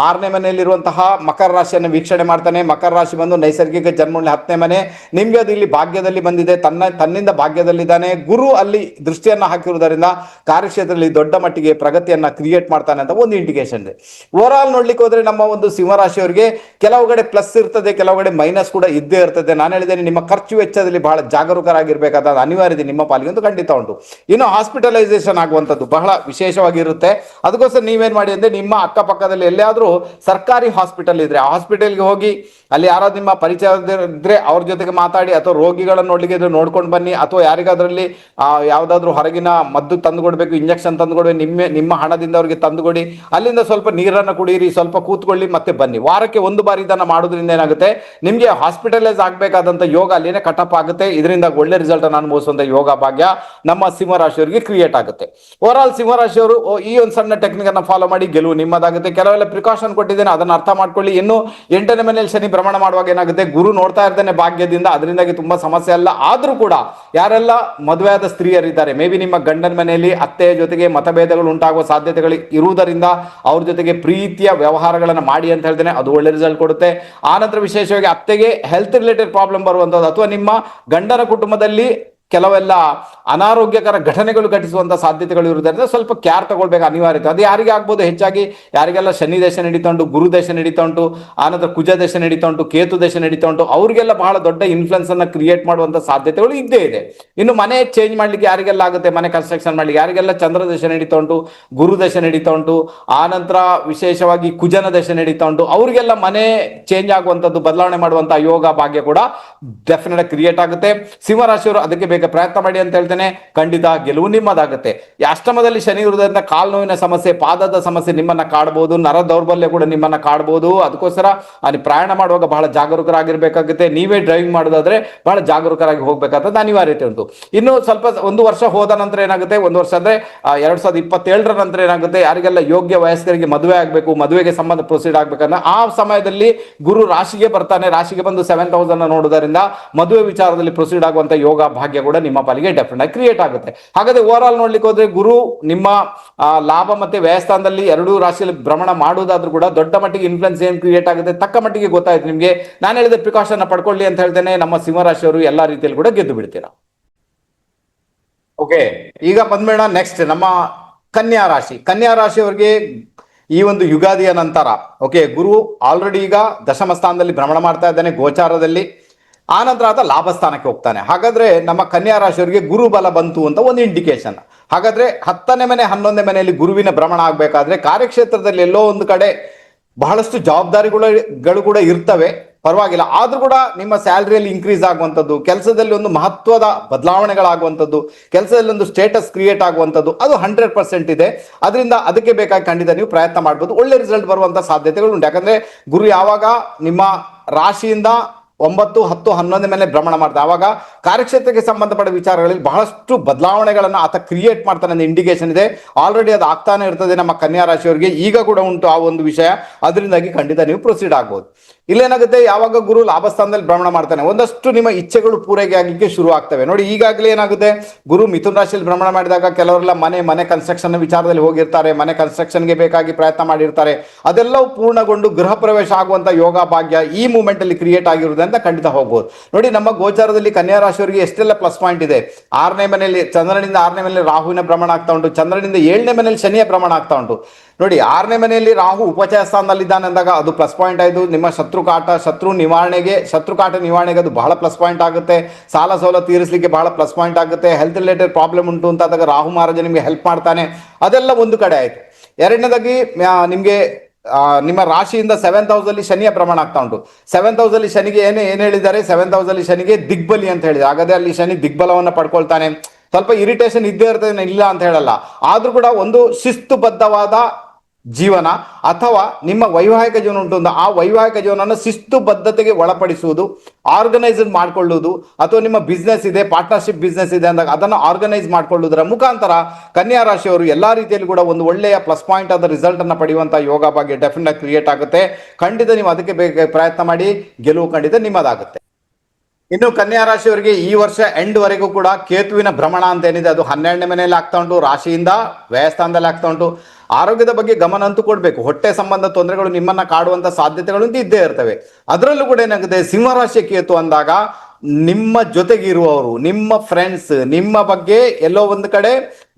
6ನೇ ಮನೆಯಲ್ಲಿರುವಂತಹ ಮಕರ ರಾಶಿಯನ್ನು ವೀಕ್ಷಣೆ ಮಾಡ್ತಾನೆ. ಮಕರ ರಾಶಿ ಬಂದು ನೈಸರ್ಗಿಕ ಜನ್ಮದಲ್ಲಿ 10ನೇ ಮನೆ, ನಿಮ್ಗೆ ಅದು ಇಲ್ಲಿ ಭಾಗ್ಯದಲ್ಲಿ ಬಂದಿದೆ, ತನ್ನಿಂದ ಭಾಗ್ಯದಲ್ಲಿದ್ದಾನೆ. ಗುರು ಅಲ್ಲಿ ದೃಷ್ಟಿಯನ್ನ ಹಾಕಿರುವುದರಿಂದ ಕಾರ್ಯಕ್ಷೇತ್ರದಲ್ಲಿ ದೊಡ್ಡ ಮಟ್ಟಿಗೆ ಪ್ರಗತಿಯನ್ನ ಕ್ರಿಯೇಟ್ ಮಾಡ್ತಾನೆ ಅಂತ ಒಂದು ಇಂಡಿಕೇಶನ್ ಇದೆ. ಓವರ್ ಆಲ್ ನೋಡ್ಲಿಕ್ಕೆ ಹೋದ್ರೆ ನಮ್ಮ ಒಂದು ಸಿಂಹರಾಶಿಯವರಿಗೆ ಕೆಲವು ಕಡೆ ಪ್ಲಸ್ ಇರ್ತದೆ, ಕೆಲವು ಕಡೆ ಮೈನಸ್ ಕೂಡ ಇದ್ದೇ ಇರ್ತದೆ. ನಾನು ಹೇಳಿದ್ದೇನೆ, ನಿಮ್ಮ ಖರ್ಚು ವೆಚ್ಚದಲ್ಲಿ ಬಹಳ ಜಾಗರೂಕರಾಗಿರ್ಬೇಕಾದ ಅನಿವಾರ್ಯತೆ ನಿಮ್ಮ ಪಾಲಿಗೆ ಒಂದು ಖಂಡಿತ ಉಂಟು. ಇನ್ನು ಹಾಸ್ಪಿಟಲೈಸೇಷನ್ ಆಗುವಂಥದ್ದು ಬಹಳ ವಿಶೇಷವಾಗಿರುತ್ತೆ. ಅದಕ್ಕೋಸ್ಕರ ನೀವೇನ್ ಮಾಡಿ ಅಂದ್ರೆ, ನಿಮ್ಮ ಅಕ್ಕಪಕ್ಕದಲ್ಲಿ ಎಲ್ಲಿಯಾದ್ರೂ ಸರ್ಕಾರಿ ಹಾಸ್ಪಿಟಲ್ ಇದ್ರೆ ಆ ಹಾಸ್ಪಿಟಲ್ಗೆ ಹೋಗಿ ಅಲ್ಲಿ ಯಾರಾದ್ರೂ ನಿಮ್ಮ ಪರಿಚಯ ಇದ್ರೆ ಅವ್ರ ಜೊತೆಗೆ ಮಾತಾಡಿ, ಅಥವಾ ರೋಗಿಗಳನ್ನ ನೋಡ್ಲಿಕ್ಕೆ ಇದ್ರೆ ನೋಡ್ಕೊಂಡು ಬನ್ನಿ, ಅಥವಾ ಯಾರಿಗಾದ್ರಲ್ಲಿ ಯಾವ್ದಾದ್ರು ಹೊರಗಿನ ಮದ್ದು ತಂದುಕೊಡ್ಬೇಕು, ಇಂಜೆಕ್ಷನ್ ತಂದುಕೊಡ್ಬೇಕು, ನಿಮ್ಮ ಹಣದಿಂದ ಅವ್ರಿಗೆ ತಂದುಕೊಡಿ. ಅಲ್ಲಿಂದ ಸ್ವಲ್ಪ ನೀರನ್ನು ಕುಡಿಯಿರಿ, ಸ್ವಲ್ಪ ಕೂತ್ಕೊಳ್ಳಿ, ಮತ್ತೆ ಬನ್ನಿ. ವಾರಕ್ಕೆ ಒಂದು ಬಾರಿ ಇದನ್ನ ಮಾಡೋದ್ರಿಂದ ಏನಾಗುತ್ತೆ, ನಿಮ್ಗೆ ಹಾಸ್ಪಿಟಲೈಸ್ ಆಗ್ಬೇಕಾದಂತ ಯೋಗ ಅಲ್ಲಿನೇ ಕಟಪ್ ಆಗುತ್ತೆ. ಇದರಿಂದ ಒಳ್ಳೆ ರಿಸಲ್ಟ್ ಅನ್ನು ಅನುಭವಿಸುವಂತ ಯೋಗ ಭಾಗ್ಯ ನಮ್ಮ ಸಿಂಹರಾಶಿಯವರಿಗೆ ಕ್ರಿಯೇಟ್ ಆಗುತ್ತೆ. ಓವರ್ ಆಲ್ ಸಿಂಹರಾಶಿಯವರು ಈ ಒಂದು ಸಣ್ಣ ಟೆಕ್ನಿಕ್ ಅನ್ನ ಫಾಲೋ ಮಾಡಿ ಗೆಲುವು ನಿಮ್ಮದಾಗುತ್ತೆ. ಕೆಲವೆಲ್ಲ ಪ್ರಿಕಾಷನ್ ಕೊಟ್ಟಿದ್ದೇನೆ, ಅದನ್ನ ಅರ್ಥ ಮಾಡ್ಕೊಳ್ಳಿ. ಇನ್ನು 8ನೇ ಮನೆಯಲ್ಲಿ ಶನಿ ಭ್ರಮಣ ಮಾಡುವಾಗ ಏನಾಗುತ್ತೆ, ಗುರು ನೋಡ್ತಾ ಇರ್ತಾನೆ ಭಾಗ್ಯದಿಂದ, ಅದರಿಂದಾಗಿ ತುಂಬಾ ಸಮಸ್ಯೆ ಅಲ್ಲ. ಆದ್ರೂ ಕೂಡ ಯಾರೆಲ್ಲ ಮದುವೆಯಾದ ಸ್ತ್ರೀಯರಿದ್ದಾರೆ, ಮೇ ಬಿ ನಿಮ್ಮ ಗಂಡನ ಮನೆಯಲ್ಲಿ ಅತ್ತೆಯ ಜೊತೆಗೆ ಮತಭೇದಗಳು ಉಂಟಾಗುವ ಸಾಧ್ಯತೆಗಳು ಇರುವುದರಿಂದ ಅವ್ರ ಜೊತೆಗೆ ಪ್ರೀತಿಯ ವ್ಯವಹಾರಗಳನ್ನು ಮಾಡಿ ಅಂತ ಹೇಳ್ತೇನೆ, ಅದು ಒಳ್ಳೆ ರಿಸಲ್ಟ್ ಕೊಡುತ್ತೆ. ಆನಂತರ ವಿಶೇಷವಾಗಿ ಅತ್ತೆಗೆ ಹೆಲ್ತ್ ರಿಲೇಟೆಡ್ ಪ್ರಾಬ್ಲಮ್ ಬರುವಂತದ್ದು, ಅಥವಾ ನಿಮ್ಮ ಗಂಡನ ಕುಟುಂಬದಲ್ಲಿ ಕೆಲವೆಲ್ಲ ಅನಾರೋಗ್ಯಕರ ಘಟನೆಗಳು ಘಟಿಸುವಂತಹ ಸಾಧ್ಯತೆಗಳು ಇರುವುದರಿಂದ ಸ್ವಲ್ಪ ಕೇರ್ ತಗೊಳ್ಬೇಕು ಅನಿವಾರ್ಯತೆ. ಅದು ಯಾರಿಗೆ ಆಗ್ಬೋದು, ಹೆಚ್ಚಾಗಿ ಯಾರಿಗೆಲ್ಲ ಶನಿ ದೇಶ ನಡೀತಾ ಉಂಟು, ಗುರು ದೇಶ ನಡೀತಾ ಉಂಟು, ಆನಂತರ ಕುಜ ದೇಶ ನಡೀತಾ ಉಂಟು, ಕೇತು ದೇಶ ನಡೀತಾ ಉಂಟು, ಅವರಿಗೆಲ್ಲ ಬಹಳ ದೊಡ್ಡ ಇನ್ಫ್ಲುಯೆನ್ಸ್ ಅನ್ನ ಕ್ರಿಯೇಟ್ ಮಾಡುವಂತ ಸಾಧ್ಯತೆಗಳು ಇದ್ದೇ ಇದೆ. ಇನ್ನು ಮನೆ ಚೇಂಜ್ ಮಾಡ್ಲಿಕ್ಕೆ ಯಾರಿಗೆಲ್ಲ ಆಗುತ್ತೆ, ಮನೆ ಕನ್ಸ್ಟ್ರಕ್ಷನ್ ಮಾಡ್ಲಿಕ್ಕೆ ಯಾರಿಗೆಲ್ಲ ಚಂದ್ರ ದೇಶ ನಡೀತಾ ಉಂಟು, ಗುರು ದೇಶ ನಡೀತಾ ಉಂಟು, ಆನಂತರ ವಿಶೇಷವಾಗಿ ಕುಜನ ದೇಶ ನಡೀತಾ ಉಂಟು, ಅವರಿಗೆಲ್ಲ ಮನೆ ಚೇಂಜ್ ಆಗುವಂತದ್ದು, ಬದಲಾವಣೆ ಮಾಡುವಂತಹ ಯೋಗ ಭಾಗ್ಯ ಕೂಡ ಡೆಫಿನೆಟ್ ಕ್ರಿಯೇಟ್ ಆಗುತ್ತೆ. ಸಿಂಹರಾಶಿಯವರು ಅದಕ್ಕೆ ಪ್ರಯತ್ನ ಮಾಡಿ ಅಂತ ಹೇಳ್ತೇನೆ, ಖಂಡಿತ ಗೆಲುವು ನಿಮ್ಮದಾಗುತ್ತೆ. ಅಷ್ಟಮದಲ್ಲಿ ಶನಿ ಇರುವುದರಿಂದ ಕಾಲು ನೋವಿನ ಸಮಸ್ಯೆ, ಪಾದದ ಸಮಸ್ಯೆ ನಿಮ್ಮನ್ನ ಕಾಡಬಹುದು, ನರ ದೌರ್ಬಲ್ಯ ಕೂಡ ನಿಮ್ಮನ್ನ ಕಾಡಬಹುದು. ಅದಕ್ಕೋಸ್ಕರ ಪ್ರಯಾಣ ಮಾಡುವಾಗ ಬಹಳ ಜಾಗರೂಕರಾಗಿರ್ಬೇಕಾಗುತ್ತೆ. ನೀವೇ ಡ್ರೈವಿಂಗ್ ಮಾಡೋದಾದ್ರೆ ಬಹಳ ಜಾಗರೂಕರಾಗಿ ಹೋಗ್ಬೇಕಾದ ಅನಿವಾರ್ಯತೆ ಉಂಟು. ಇನ್ನು ಸ್ವಲ್ಪ ಒಂದು ವರ್ಷ ಹೋದ ನಂತರ ಏನಾಗುತ್ತೆ, ಒಂದು ವರ್ಷ ಅಂದ್ರೆ 2027ರ ನಂತರ ಏನಾಗುತ್ತೆ, ಯಾರಿಗೆಲ್ಲ ಯೋಗ್ಯ ವಯಸ್ಕರಿಗೆ ಮದುವೆ ಆಗಬೇಕು, ಮದುವೆಗೆ ಸಂಬಂಧ ಪ್ರೊಸೀಡ್ ಆಗ್ಬೇಕಂದ್ರೆ ಆ ಸಮಯದಲ್ಲಿ ಗುರು ರಾಶಿಗೆ ಬರ್ತಾನೆ. ರಾಶಿಗೆ ಬಂದು 7,000 ನೋಡುವುದರಿಂದ ಮದುವೆ ವಿಚಾರದಲ್ಲಿ ಪ್ರೊಸೀಡ್ ಆಗುವಂತ ಯೋಗ ಭಾಗ್ಯ ಕೂಡ ನಿಮ್ಮ ಪಾಲಿಗೆ ಡೆಫಿನೆಟ್ ಆಗಿ ಕ್ರಿಯೇಟ್ ಆಗುತ್ತೆ. ಹಾಗಾದ್ರೆ ಓವರ್ ಆಲ್ ನೋಡ್ಲಿಕ್ಕೆ ಹೋದ್ರೆ, ಗುರು ನಿಮ್ಮ ಲಾಭ ಮತ್ತೆ ವ್ಯಯಸ್ಥಾನದಲ್ಲಿ ಎರಡೂ ರಾಶಿಯಲ್ಲಿ ಭ್ರಮಣ ಮಾಡುವುದಾದ್ರೂ ಕೂಡ ದೊಡ್ಡ ಮಟ್ಟಿಗೆ ಇನ್ಫ್ಲುಯೆನ್ಸ್ ಏನ್ ಕ್ರಿಯೇಟ್ ಆಗುತ್ತೆ ತಕ್ಕ ಮಟ್ಟಿಗೆ ಗೊತ್ತಾಯ್ತು ನಿಮ್ಗೆ. ನಾನು ಹೇಳಿದ ಪ್ರಿಕಾಷನ್ ಪಡ್ಕೊಳ್ಳಿ ಅಂತ ಹೇಳ್ತೇನೆ. ನಮ್ಮ ಸಿಂಹರಾಶಿಯವರು ಎಲ್ಲಾ ರೀತಿಯಲ್ಲಿ ಕೂಡ ಗೆದ್ದು ಬಿಡ್ತೀರಾ. ಓಕೆ, ಈಗ ಬಂದ್ಬೇಡ ನೆಕ್ಸ್ಟ್ ನಮ್ಮ ಕನ್ಯಾ ರಾಶಿ. ಕನ್ಯಾ ರಾಶಿಯವರಿಗೆ ಈ ಒಂದು ಯುಗಾದಿಯ ನಂತರ ಓಕೆ, ಗುರು ಆಲ್ರೆಡಿ ಈಗ ದಶಮ ಸ್ಥಾನದಲ್ಲಿ ಭ್ರಮಣ ಮಾಡ್ತಾ ಇದ್ದಾನೆ ಗೋಚಾರದಲ್ಲಿ. ಆನಂತರ ಆತ ಲಾಭ ಸ್ಥಾನಕ್ಕೆ ಹೋಗ್ತಾನೆ. ಹಾಗಾದ್ರೆ ನಮ್ಮ ಕನ್ಯಾ ರಾಶಿಯವರಿಗೆ ಗುರು ಬಲ ಬಂತು ಅಂತ ಒಂದು ಇಂಡಿಕೇಶನ್. ಹಾಗಾದ್ರೆ 10ನೇ ಮನೆ 11ನೇ ಮನೆಯಲ್ಲಿ ಗುರುವಿನ ಭ್ರಮಣ ಆಗ್ಬೇಕಾದ್ರೆ ಕಾರ್ಯಕ್ಷೇತ್ರದಲ್ಲಿ ಎಲ್ಲೋ ಒಂದು ಕಡೆ ಬಹಳಷ್ಟು ಜವಾಬ್ದಾರಿಗಳು ಕೂಡ ಇರ್ತವೆ, ಪರವಾಗಿಲ್ಲ. ಆದ್ರೂ ಕೂಡ ನಿಮ್ಮ ಸ್ಯಾಲರಿಯಲ್ಲಿ ಇನ್ಕ್ರೀಸ್ ಆಗುವಂಥದ್ದು, ಕೆಲಸದಲ್ಲಿ ಒಂದು ಮಹತ್ವದ ಬದಲಾವಣೆಗಳಾಗುವಂಥದ್ದು, ಕೆಲಸದಲ್ಲಿ ಒಂದು ಸ್ಟೇಟಸ್ ಕ್ರಿಯೇಟ್ ಆಗುವಂಥದ್ದು, ಅದು 100% ಇದೆ. ಅದರಿಂದ ಅದಕ್ಕೆ ಬೇಕಾಗಿ ಖಂಡಿತ ನೀವು ಪ್ರಯತ್ನ ಮಾಡ್ಬೋದು. ಒಳ್ಳೆ ರಿಸಲ್ಟ್ ಬರುವಂತ ಸಾಧ್ಯತೆಗಳು ಉಂಟು. ಯಾಕಂದ್ರೆ ಗುರು ಯಾವಾಗ ನಿಮ್ಮ ರಾಶಿಯಿಂದ 9, 10, 11ನೇ ಮೇಲೆ ಭ್ರಮಣ ಮಾಡ್ತಾರೆ, ಆವಾಗ ಕಾರ್ಯಕ್ಷೇತ್ರಕ್ಕೆ ಸಂಬಂಧಪಟ್ಟ ವಿಚಾರಗಳಲ್ಲಿ ಬಹಳಷ್ಟು ಬದಲಾವಣೆಗಳನ್ನ ಆತ ಕ್ರಿಯೇಟ್ ಮಾಡ್ತಾನೆ ಅನ್ನೋ ಇಂಡಿಕೇಶನ್ ಇದೆ. ಆಲ್ರೆಡಿ ಅದು ಆಗ್ತಾನೆ ಇರ್ತದೆ ನಮ್ಮ ಕನ್ಯಾ ರಾಶಿಯವರಿಗೆ, ಈಗ ಕೂಡ ಉಂಟು ಆ ಒಂದು ವಿಷಯ. ಅದರಿಂದಾಗಿ ಖಂಡಿತ ನೀವು ಪ್ರೊಸೀಡ್ ಆಗ್ಬೋದು. ಇಲ್ಲೇನಾಗುತ್ತೆ, ಯಾವಾಗ ಗುರು ಲಾಭಸ್ಥಾನದಲ್ಲಿ ಭ್ರಮಣ ಮಾಡ್ತಾನೆ, ಒಂದಷ್ಟು ನಿಮ್ಮ ಇಚ್ಛೆಗಳು ಪೂರೈಕೆ ಆಗಲಿಕ್ಕೆ ಶುರು ಆಗ್ತವೆ. ನೋಡಿ, ಈಗಾಗಲೇ ಏನಾಗುತ್ತೆ, ಗುರು ಮಿಥುನ ರಾಶಿಯಲ್ಲಿ ಭ್ರಮಣ ಮಾಡಿದಾಗ ಕೆಲವರೆಲ್ಲ ಮನೆ ಕನ್ಸ್ಟ್ರಕ್ಷನ್ ವಿಚಾರದಲ್ಲಿ ಹೋಗಿರ್ತಾರೆ, ಮನೆ ಕನ್ಸ್ಟ್ರಕ್ಷನ್ಗೆ ಬೇಕಾಗಿ ಪ್ರಯತ್ನ ಮಾಡಿರ್ತಾರೆ. ಅದೆಲ್ಲವೂ ಪೂರ್ಣಗೊಂಡು ಗೃಹ ಪ್ರವೇಶ ಆಗುವಂತ ಯೋಗ ಭಾಗ್ಯ ಈ ಮೂಮೆಂಟ್ ಅಲ್ಲಿ ಕ್ರಿಯೇಟ್ ಆಗಿರುವುದರಿಂದ ಖಂಡಿತ ಹೋಗ್ಬೋದು. ನೋಡಿ, ನಮ್ಮ ಗೋಚಾರದಲ್ಲಿ ಕನ್ಯಾ ರಾಶಿಯವರಿಗೆ ಎಷ್ಟೆಲ್ಲ ಪ್ಲಸ್ ಪಾಯಿಂಟ್ ಇದೆ. 6ನೇ ಮನೆಯಲ್ಲಿ ಚಂದ್ರನಿಂದ 6ನೇ ಮನೆಯಲ್ಲಿ ರಾಹುವಿನ ಭ್ರಮಣ ಆಗ್ತಾ ಉಂಟು, ಚಂದ್ರನಿಂದ 7ನೇ ಮನೆಯಲ್ಲಿ ಶನಿಯ ಭ್ರಮಣ ಆಗ್ತಾ ಉಂಟು. ನೋಡಿ, 6ನೇ ಮನೆಯಲ್ಲಿ ರಾಹು ಉಪಚಯ ಸ್ಥಾನದಲ್ಲಿದ್ದಾನೆ ಅಂದಾಗ ಅದು ಪ್ಲಸ್ ಪಾಯಿಂಟ್ ಆಯ್ತು. ನಿಮ್ಮ ಶತ್ರು ಕಾಟ ನಿವಾರಣೆಗೆ ಅದು ಬಹಳ ಪ್ಲಸ್ ಪಾಯಿಂಟ್ ಆಗುತ್ತೆ. ಸಾಲ ಸೋಲ ತೀರಿಸಲಿಕ್ಕೆ ಬಹಳ ಪ್ಲಸ್ ಪಾಯಿಂಟ್ ಆಗುತ್ತೆ. ಹೆಲ್ತ್ ರಿಲೇಟೆಡ್ ಪ್ರಾಬ್ಲಮ್ ಉಂಟು ಅಂತ ಆದಾಗ ರಾಹು ಮಹಾರಾಜ ನಿಮಗೆ ಹೆಲ್ಪ್ ಮಾಡ್ತಾನೆ. ಅದೆಲ್ಲ ಒಂದು ಕಡೆ ಆಯ್ತು. ಎರಡನೇದಾಗಿ ನಿಮಗೆ ನಿಮ್ಮ ರಾಶಿಯಿಂದ 7th ಹೌಸ್ ಅಲ್ಲಿ ಶನಿಯ ಪ್ರಮಾಣ ಆಗ್ತಾ ಉಂಟು. 7th ಹೌಸ್ ಅಲ್ಲಿ ಶನಿಗೆ ಏನ್ ಹೇಳಿದ್ದಾರೆ, 7th ಹೌಸ್ ಅಲ್ಲಿ ಶನಿಗೆ ದಿಗ್ಬಲಿ ಅಂತ ಹೇಳಿದ್ದಾರೆ. ಹಾಗಾದ್ರೆ ಅಲ್ಲಿ ಶನಿ ದಿಗ್ಬಲವನ್ನು ಪಡ್ಕೊಳ್ತಾನೆ. ಸ್ವಲ್ಪ ಇರಿಟೇಷನ್ ಇದ್ದೇ ಇರ್ತದೆ, ಇಲ್ಲ ಅಂತ ಹೇಳಲ್ಲ. ಆದ್ರೂ ಕೂಡ ಒಂದು ಶಿಸ್ತುಬದ್ಧವಾದ ಜೀವನ ಅಥವಾ ನಿಮ್ಮ ವೈವಾಹಿಕ ಜೀವನ ಉಂಟು, ಆ ವೈವಾಹಿಕ ಜೀವನವನ್ನು ಶಿಸ್ತುಬದ್ಧತೆಗೆ ಒಳಪಡಿಸುವುದು, ಆರ್ಗನೈಸ್ಡ್ ಮಾಡ್ಕೊಳ್ಳುವುದು, ಅಥವಾ ನಿಮ್ಮ ಬಿಸ್ನೆಸ್ ಇದೆ, ಪಾರ್ಟ್ನರ್ಶಿಪ್ ಬಿಸ್ನೆಸ್ ಇದೆ ಅಂದಾಗ ಅದನ್ನು ಆರ್ಗನೈಸ್ ಮಾಡ್ಕೊಳ್ಳುವುದರ ಮುಖಾಂತರ ಕನ್ಯಾ ರಾಶಿಯವರು ಎಲ್ಲಾ ರೀತಿಯಲ್ಲಿ ಕೂಡ ಒಂದು ಒಳ್ಳೆಯ ಪ್ಲಸ್ ಪಾಯಿಂಟ್ ಆದ ರಿಸಲ್ಟ್ ಅನ್ನು ಪಡೆಯುವಂತಹ ಯೋಗ ಭಾಗ್ಯ ಡೆಫಿನೆಟ್ ಕ್ರಿಯೇಟ್ ಆಗುತ್ತೆ. ಖಂಡಿತ ನೀವು ಅದಕ್ಕೆ ಪ್ರಯತ್ನ ಮಾಡಿ, ಗೆಲುವು ಖಂಡಿತ ನಿಮ್ಮದಾಗುತ್ತೆ. ಇನ್ನು ಕನ್ಯಾ ರಾಶಿಯವರಿಗೆ ಈ ವರ್ಷ ಎಂಡ್ ವರೆಗೂ ಕೂಡ ಕೇತುವಿನ ಭ್ರಮಣ ಅಂತ ಏನಿದೆ ಅದು 12ನೇ ಮನೆಯಲ್ಲಿ ಆಗ್ತಾ ಉಂಟು, ರಾಶಿಯಿಂದ ವ್ಯಯಸ್ಥಾನದಲ್ಲಿ ಆಗ್ತಾ ಉಂಟು. ಆರೋಗ್ಯದ ಬಗ್ಗೆ ಗಮನ ಅಂತೂ ಕೊಡಬೇಕು. ಹೊಟ್ಟೆ ಸಂಬಂಧ ತೊಂದರೆಗಳು ನಿಮ್ಮನ್ನ ಕಾಡುವಂತ ಸಾಧ್ಯತೆಗಳು ಇದ್ದೇ ಇರ್ತವೆ. ಅದರಲ್ಲೂ ಕೂಡ ಏನಾಗುತ್ತೆ, ಸಿಂಹರಾಶಿ ಕೇತು ಅಂದಾಗ ನಿಮ್ಮ ಜೊತೆಗಿರುವವರು, ನಿಮ್ಮ ಫ್ರೆಂಡ್ಸ್ ನಿಮ್ಮ ಬಗ್ಗೆ ಎಲ್ಲೋ ಒಂದು ಕಡೆ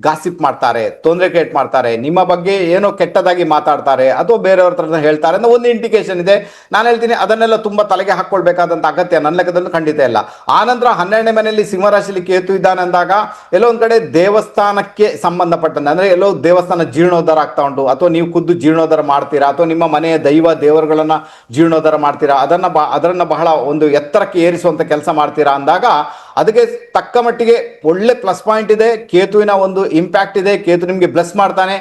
ಗಾಸಿಪ್ ಮಾಡ್ತಾರೆ, ತೊಂದರೆ ಕ್ರಿಯೇಟ್ ಮಾಡ್ತಾರೆ, ನಿಮ್ಮ ಬಗ್ಗೆ ಏನೋ ಕೆಟ್ಟದಾಗಿ ಮಾತಾಡ್ತಾರೆ ಅಥವಾ ಬೇರೆಯವ್ರ ಹತ್ರ ಹೇಳ್ತಾರೆ ಅನ್ನೋ ಒಂದು ಇಂಡಿಕೇಶನ್ ಇದೆ. ನಾನು ಹೇಳ್ತೀನಿ ಅದನ್ನೆಲ್ಲ ತುಂಬಾ ತಲೆಗೆ ಹಾಕೊಳ್ಬೇಕಾದಂತ ಅಗತ್ಯ ನನ್ನ ಲೆಕ್ಕದಲ್ಲಿ ಖಂಡಿತ ಇಲ್ಲ. ಆನಂತರ 12ನೇ ಮನೆಯಲ್ಲಿ ಸಿಂಹರಾಶಿಯಲ್ಲಿ ಕೇತು ಇದ್ದಾನೆ ಅಂದಾಗ ಎಲ್ಲೋ ಒಂದ್ ಕಡೆ ದೇವಸ್ಥಾನಕ್ಕೆ ಸಂಬಂಧಪಟ್ಟಂತೆ, ಅಂದ್ರೆ ಎಲ್ಲೋ ದೇವಸ್ಥಾನ ಜೀರ್ಣೋದ್ಧಾರ ಆಗ್ತಾ ಉಂಟು, ಅಥವಾ ನೀವು ಖುದ್ದು ಜೀರ್ಣೋದ್ಧಾರ ಮಾಡ್ತೀರಾ, ಅಥವಾ ನಿಮ್ಮ ಮನೆಯ ದೈವ ದೇವರುಗಳನ್ನ ಜೀರ್ಣೋದ್ಧಾರ ಮಾಡ್ತೀರಾ, ಅದನ್ನ ಬಹಳ ಒಂದು ಎತ್ತರಕ್ಕೆ ಏರಿಸುವಂತ ಕೆಲಸ ಮಾಡ್ತೀರಾ ಅಂದಾಗ ಅದಕ್ಕೆ ತಕ್ಕ ಮಟ್ಟಿಗೆ ಒಳ್ಳೆ ಪ್ಲಸ್ ಪಾಯಿಂಟ್ ಇದೆ, ಕೇತುವಿನ ಒಂದು ಇಂಪ್ಯಾಕ್ಟ್ ಇದೆ, ಕೇತು ನಿಮಗೆ ಬ್ಲೆಸ್ ಮಾಡ್ತಾನೆ.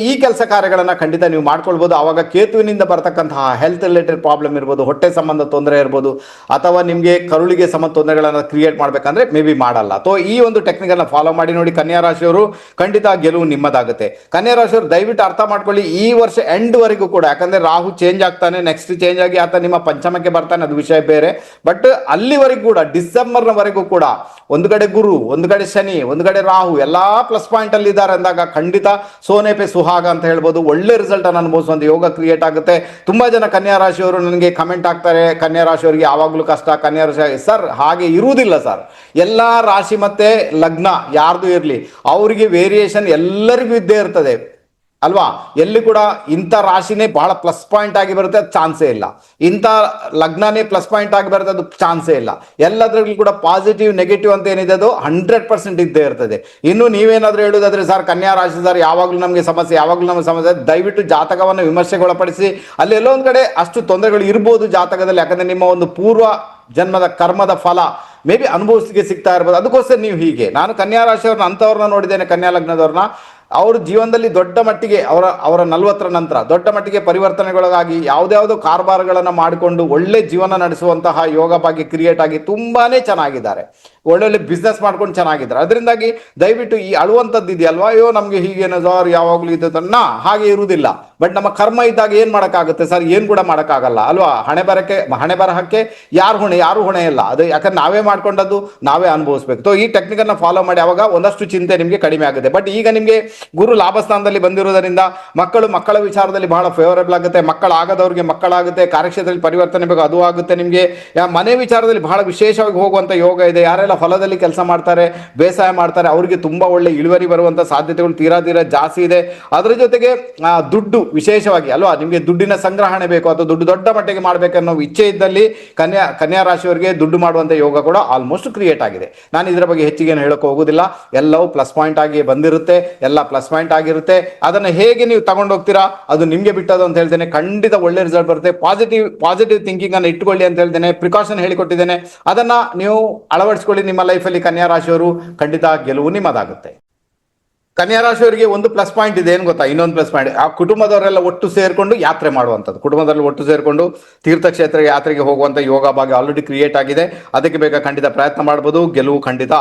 ಈ ಕೆಲಸ ಕಾರ್ಯಗಳನ್ನ ಖಂಡಿತ ನೀವು ಮಾಡ್ಕೊಳ್ಬಹುದು. ಆವಾಗ ಕೇತುವಿನಿಂದ ಬರ್ತಕ್ಕಂತಹ ಹೆಲ್ತ್ ರಿಲೇಟೆಡ್ ಪ್ರಾಬ್ಲಮ್ ಇರ್ಬೋದು, ಹೊಟ್ಟೆ ಸಂಬಂಧ ತೊಂದರೆ ಇರ್ಬೋದು, ಅಥವಾ ನಿಮಗೆ ಕರುಳಿಗೆ ಸಂಬಂಧ ತೊಂದರೆಗಳನ್ನ ಕ್ರಿಯೇಟ್ ಮಾಡ್ಬೇಕಂದ್ರೆ ಮೇ ಬಿ ಮಾಡಲ್ಲ. ಈ ಒಂದು ಟೆಕ್ನಿಕ್ ಅನ್ನ ಫಾಲೋ ಮಾಡಿ ನೋಡಿ, ಕನ್ಯಾ ರಾಶಿಯವರು ಖಂಡಿತ ಗೆಲುವು ನಿಮ್ಮದಾಗುತ್ತೆ. ಕನ್ಯಾ ರಾಶಿಯವರು ದಯವಿಟ್ಟು ಅರ್ಥ ಮಾಡ್ಕೊಳ್ಳಿ, ಈ ವರ್ಷ ಎಂಡ್ ವರೆಗೂ ಕೂಡ, ಯಾಕಂದ್ರೆ ರಾಹು ಚೇಂಜ್ ಆಗ್ತಾನೆ, ನೆಕ್ಸ್ಟ್ ಚೇಂಜ್ ಆಗಿ ಆತ ನಿಮ್ಮ ಪಂಚಮಕ್ಕೆ ಬರ್ತಾನೆ, ಅದು ವಿಷಯ ಬೇರೆ. ಬಟ್ ಅಲ್ಲಿವರೆಗೂ ಕೂಡ ಡಿಸೆಂಬರ್ನವರೆಗೂ ಕೂಡ ಒಂದು ಕಡೆ ಗುರು, ಒಂದು ಕಡೆ ಶನಿ, ಒಂದು ಕಡೆ ರಾಹು ಎಲ್ಲಾ ಪ್ಲಸ್ ಪಾಯಿಂಟ್ ಅಲ್ಲಿ ಇದ್ದಾರೆ ಅಂದಾಗ ಖಂಡಿತ ಸೋನೆ ಪೆ ಸುಹಾಗ ಅಂತ ಹೇಳ್ಬೋದು, ಒಳ್ಳೆ ರಿಸಲ್ಟ್ ಅನ್ನು ಅನುಭವಿಸುವಂತ ಯೋಗ ಕ್ರಿಯೇಟ್ ಆಗುತ್ತೆ. ತುಂಬಾ ಜನ ಕನ್ಯಾ ರಾಶಿಯವರು ನನಗೆ ಕಮೆಂಟ್ ಆಗ್ತಾರೆ, ಕನ್ಯಾ ರಾಶಿಯವರಿಗೆ ಯಾವಾಗಲೂ ಕಷ್ಟ, ಕನ್ಯಾ ರಾಶಿ ಸರ್ ಹಾಗೆ ಇರುವುದಿಲ್ಲ ಸರ್. ಎಲ್ಲಾ ರಾಶಿ ಮತ್ತೆ ಲಗ್ನ ಯಾರ್ದು ಇರಲಿ ಅವರಿಗೆ ವೇರಿಯೇಷನ್ ಎಲ್ಲರಿಗೂ ಇದ್ದೇ ಇರ್ತದೆ ಅಲ್ವಾ. ಎಲ್ಲಿ ಕೂಡ ಇಂಥ ರಾಶಿನೇ ಬಹಳ ಪ್ಲಸ್ ಪಾಯಿಂಟ್ ಆಗಿ ಬರುತ್ತೆ, ಅದು ಚಾನ್ಸೇ ಇಲ್ಲ. ಇಂಥ ಲಗ್ನನೇ ಪ್ಲಸ್ ಪಾಯಿಂಟ್ ಆಗಿ ಬರುತ್ತೆ, ಅದು ಚಾನ್ಸೇ ಇಲ್ಲ. ಎಲ್ಲದರಲ್ಲೂ ಕೂಡ ಪಾಸಿಟಿವ್ ನೆಗೆಟಿವ್ ಅಂತ ಏನಿದೆ ಅದು 100% ಇದ್ದೇ ಇರ್ತದೆ. ಇನ್ನು ನೀವೇನಾದ್ರೂ ಹೇಳುವುದಾದ್ರೆ ಸರ್ ಕನ್ಯಾ ರಾಶಿ ಸರ್ ಯಾವಾಗಲೂ ನಮಗೆ ಸಮಸ್ಯೆ, ಯಾವಾಗಲೂ ನಮಗೆ ಸಮಸ್ಯೆ, ದಯವಿಟ್ಟು ಜಾತಕವನ್ನು ವಿಮರ್ಶೆಗೊಳಪಡಿಸಿ. ಅಲ್ಲಿ ಎಲ್ಲೋ ಒಂದು ಕಡೆ ಅಷ್ಟು ತೊಂದರೆಗಳು ಇರ್ಬೋದು ಜಾತಕದಲ್ಲಿ, ಯಾಕಂದ್ರೆ ನಿಮ್ಮ ಒಂದು ಪೂರ್ವ ಜನ್ಮದ ಕರ್ಮದ ಫಲ ಮೇ ಬಿ ಅನುಭವಿಸ್ಲಿಕ್ಕೆ ಸಿಗ್ತಾ ಇರ್ಬೋದು. ಅದಕ್ಕೋಸ್ಕರ ನೀವು ಹೀಗೆ, ನಾನು ಕನ್ಯಾ ರಾಶಿಯವ್ರನ್ನ ಅಂಥವ್ರನ್ನ ನೋಡಿದ್ದೇನೆ, ಕನ್ಯಾ ಲಗ್ನದವ್ರನ್ನ, ಅವ್ರ ಜೀವನದಲ್ಲಿ ದೊಡ್ಡ ಮಟ್ಟಿಗೆ ಅವರ 40ರ ನಂತರ ದೊಡ್ಡ ಮಟ್ಟಿಗೆ ಪರಿವರ್ತನೆಗೊಳಗಾಗಿ ಯಾವುದ್ಯಾವುದೋ ಕಾರ್ಬಾರ್ಗಳನ್ನು ಮಾಡಿಕೊಂಡು ಒಳ್ಳೆ ಜೀವನ ನಡೆಸುವಂತಹ ಯೋಗ ಭಾಗ್ಯ ಕ್ರಿಯೇಟ್ ಆಗಿ ತುಂಬಾನೇ ಚೆನ್ನಾಗಿದ್ದಾರೆ, ಒಳ್ಳೊಳ್ಳೆ ಬಿಸ್ನೆಸ್ ಮಾಡ್ಕೊಂಡು ಚೆನ್ನಾಗಿದ್ದಾರೆ. ಅದರಿಂದಾಗಿ ದಯವಿಟ್ಟು ಈ ಅಳುವಂಥದ್ದು ಇದೆಯಲ್ವಾ, ಅಯ್ಯೋ ನಮಗೆ ಹೀಗೇನೋ ಸರ್ ಯಾವಾಗಲೂ ಇದ್ದನ್ನ, ಹಾಗೆ ಇರುವುದಿಲ್ಲ. ಬಟ್ ನಮ್ಮ ಕರ್ಮ ಇದ್ದಾಗ ಏನ್ ಮಾಡೋಕ್ಕಾಗುತ್ತೆ ಸರ್, ಏನು ಕೂಡ ಮಾಡೋಕ್ಕಾಗಲ್ಲ ಅಲ್ವಾ. ಹಣೆ ಬರಹಕ್ಕೆ ಯಾರು ಹೊಣೆ ಇಲ್ಲ, ಅದು ಯಾಕಂದ್ರೆ ನಾವೇ ಮಾಡ್ಕೊಂಡದ್ದು ನಾವೇ ಅನುಭವಿಸ್ಬೇಕು. ಈ ಟೆಕ್ನಿಕನ್ನ ಫಾಲೋ ಮಾಡಿ, ಅವಾಗ ಒಂದಷ್ಟು ಚಿಂತೆ ನಿಮಗೆ ಕಡಿಮೆ ಆಗುತ್ತೆ. ಬಟ್ ಈಗ ನಿಮಗೆ ಗುರು ಲಾಭಸ್ಥಾನದಲ್ಲಿ ಬಂದಿರುವುದರಿಂದ ಮಕ್ಕಳ ವಿಚಾರದಲ್ಲಿ ಬಹಳ ಫೇವರೇಬಲ್ ಆಗುತ್ತೆ, ಮಕ್ಕಳಾಗದವ್ರಿಗೆ ಮಕ್ಕಳಾಗುತ್ತೆ, ಕಾರ್ಯಕ್ಷೇತ್ರದಲ್ಲಿ ಪರಿವರ್ತನೆ ಬೇಕು ಅದು ಆಗುತ್ತೆ. ನಿಮಗೆ ಮನೆ ವಿಚಾರದಲ್ಲಿ ಬಹಳ ವಿಶೇಷವಾಗಿ ಹೋಗುವಂತ ಯೋಗ ಇದೆ. ಯಾರೆಲ್ಲ ಹೊಲದಲ್ಲಿ ಕೆಲಸ ಮಾಡ್ತಾರೆ, ಬೇಸಾಯ ಮಾಡ್ತಾರೆ, ಅವರಿಗೆ ತುಂಬಾ ಒಳ್ಳೆ ಇಳುವರಿ ಬರುವಂತ ಸಾಧ್ಯತೆಗಳು ತೀರಾ ಜಾಸ್ತಿ ಇದೆ. ಅದರ ಜೊತೆಗೆ ದುಡ್ಡು ವಿಶೇಷವಾಗಿ ಅಲ್ವಾ, ನಿಮಗೆ ದುಡ್ಡಿನ ಸಂಗ್ರಹಣೆ ಬೇಕು ಅಥವಾ ದುಡ್ಡು ದೊಡ್ಡ ಮಟ್ಟಿಗೆ ಮಾಡ್ಬೇಕನ್ನೋ ಇಚ್ಛೆ ಇದ್ದಲ್ಲಿ ಕನ್ಯಾ ರಾಶಿಯವರಿಗೆ ದುಡ್ಡು ಮಾಡುವಂತ ಯೋಗ ಕೂಡ ಆಲ್ಮೋಸ್ಟ್ ಕ್ರಿಯೇಟ್ ಆಗಿದೆ. ನಾನು ಇದರ ಬಗ್ಗೆ ಹೆಚ್ಚಿಗೆ ಹೇಳಕ್ಕೆ ಹೋಗುದಿಲ್ಲ, ಎಲ್ಲವೂ ಪ್ಲಸ್ ಪಾಯಿಂಟ್ ಆಗಿ ಬಂದಿರುತ್ತೆ, ಎಲ್ಲ ಪ್ಲಸ್ ಪಾಯಿಂಟ್ ಆಗಿರುತ್ತೆ. ಅದನ್ನ ಹೇಗೆ ನೀವು ತಗೊಂಡು ಹೋಗ್ತೀರಾ ಅದು ನಿಮ್ಗೆ ಬಿಟ್ಟದು ಅಂತ ಹೇಳ್ತೇನೆ. ಖಂಡಿತ ಒಳ್ಳೆ ರಿಸಲ್ಟ್ ಬರುತ್ತೆ. ಪಾಸಿಟಿವ್ ಥಿಂಕಿಂಗ್ ಅನ್ನು ಇಟ್ಕೊಳ್ಳಿ ಅಂತ ಹೇಳ್ತೇನೆ, ಪ್ರಿಕಾಷನ್ ಹೇಳಿಕೊಟ್ಟಿದ್ದೇನೆ, ಅದನ್ನ ನೀವು ಅಳವಡಿಸಿಕೊಳ್ಳಿ ನಿಮ್ಮ ಲೈಫಲ್ಲಿ. ಕನ್ಯಾ ರಾಶಿಯವರು ಖಂಡಿತ ಗೆಲುವು ನಿಮ್ಮದಾಗುತ್ತೆ. ಕನ್ಯಾ ರಾಶಿಯವರಿಗೆ ಒಂದು ಪ್ಲಸ್ ಪಾಯಿಂಟ್ ಇದೆ, ಏನು ಗೊತ್ತಾ, ಇನ್ನೊಂದು ಪ್ಲಸ್ ಪಾಯಿಂಟ್, ಆ ಕುಟುಂಬದವರೆಲ್ಲ ಒಟ್ಟು ಸೇರ್ಕೊಂಡು ಯಾತ್ರೆ ಮಾಡುವಂಥದ್ದು, ಕುಟುಂಬದಲ್ಲಿ ಒಟ್ಟು ಸೇರ್ಕೊಂಡು ತೀರ್ಥಕ್ಷೇತ್ರ ಯಾತ್ರೆಗೆ ಹೋಗುವಂತ ಯೋಗ ಭಾಗ್ಯ ಆಲ್ರೆಡಿ ಕ್ರಿಯೇಟ್ ಆಗಿದೆ. ಅದಕ್ಕೆ ಬೇಕಾ ಖಂಡಿತ ಪ್ರಯತ್ನ ಮಾಡಬಹುದು, ಗೆಲುವು ಖಂಡಿತ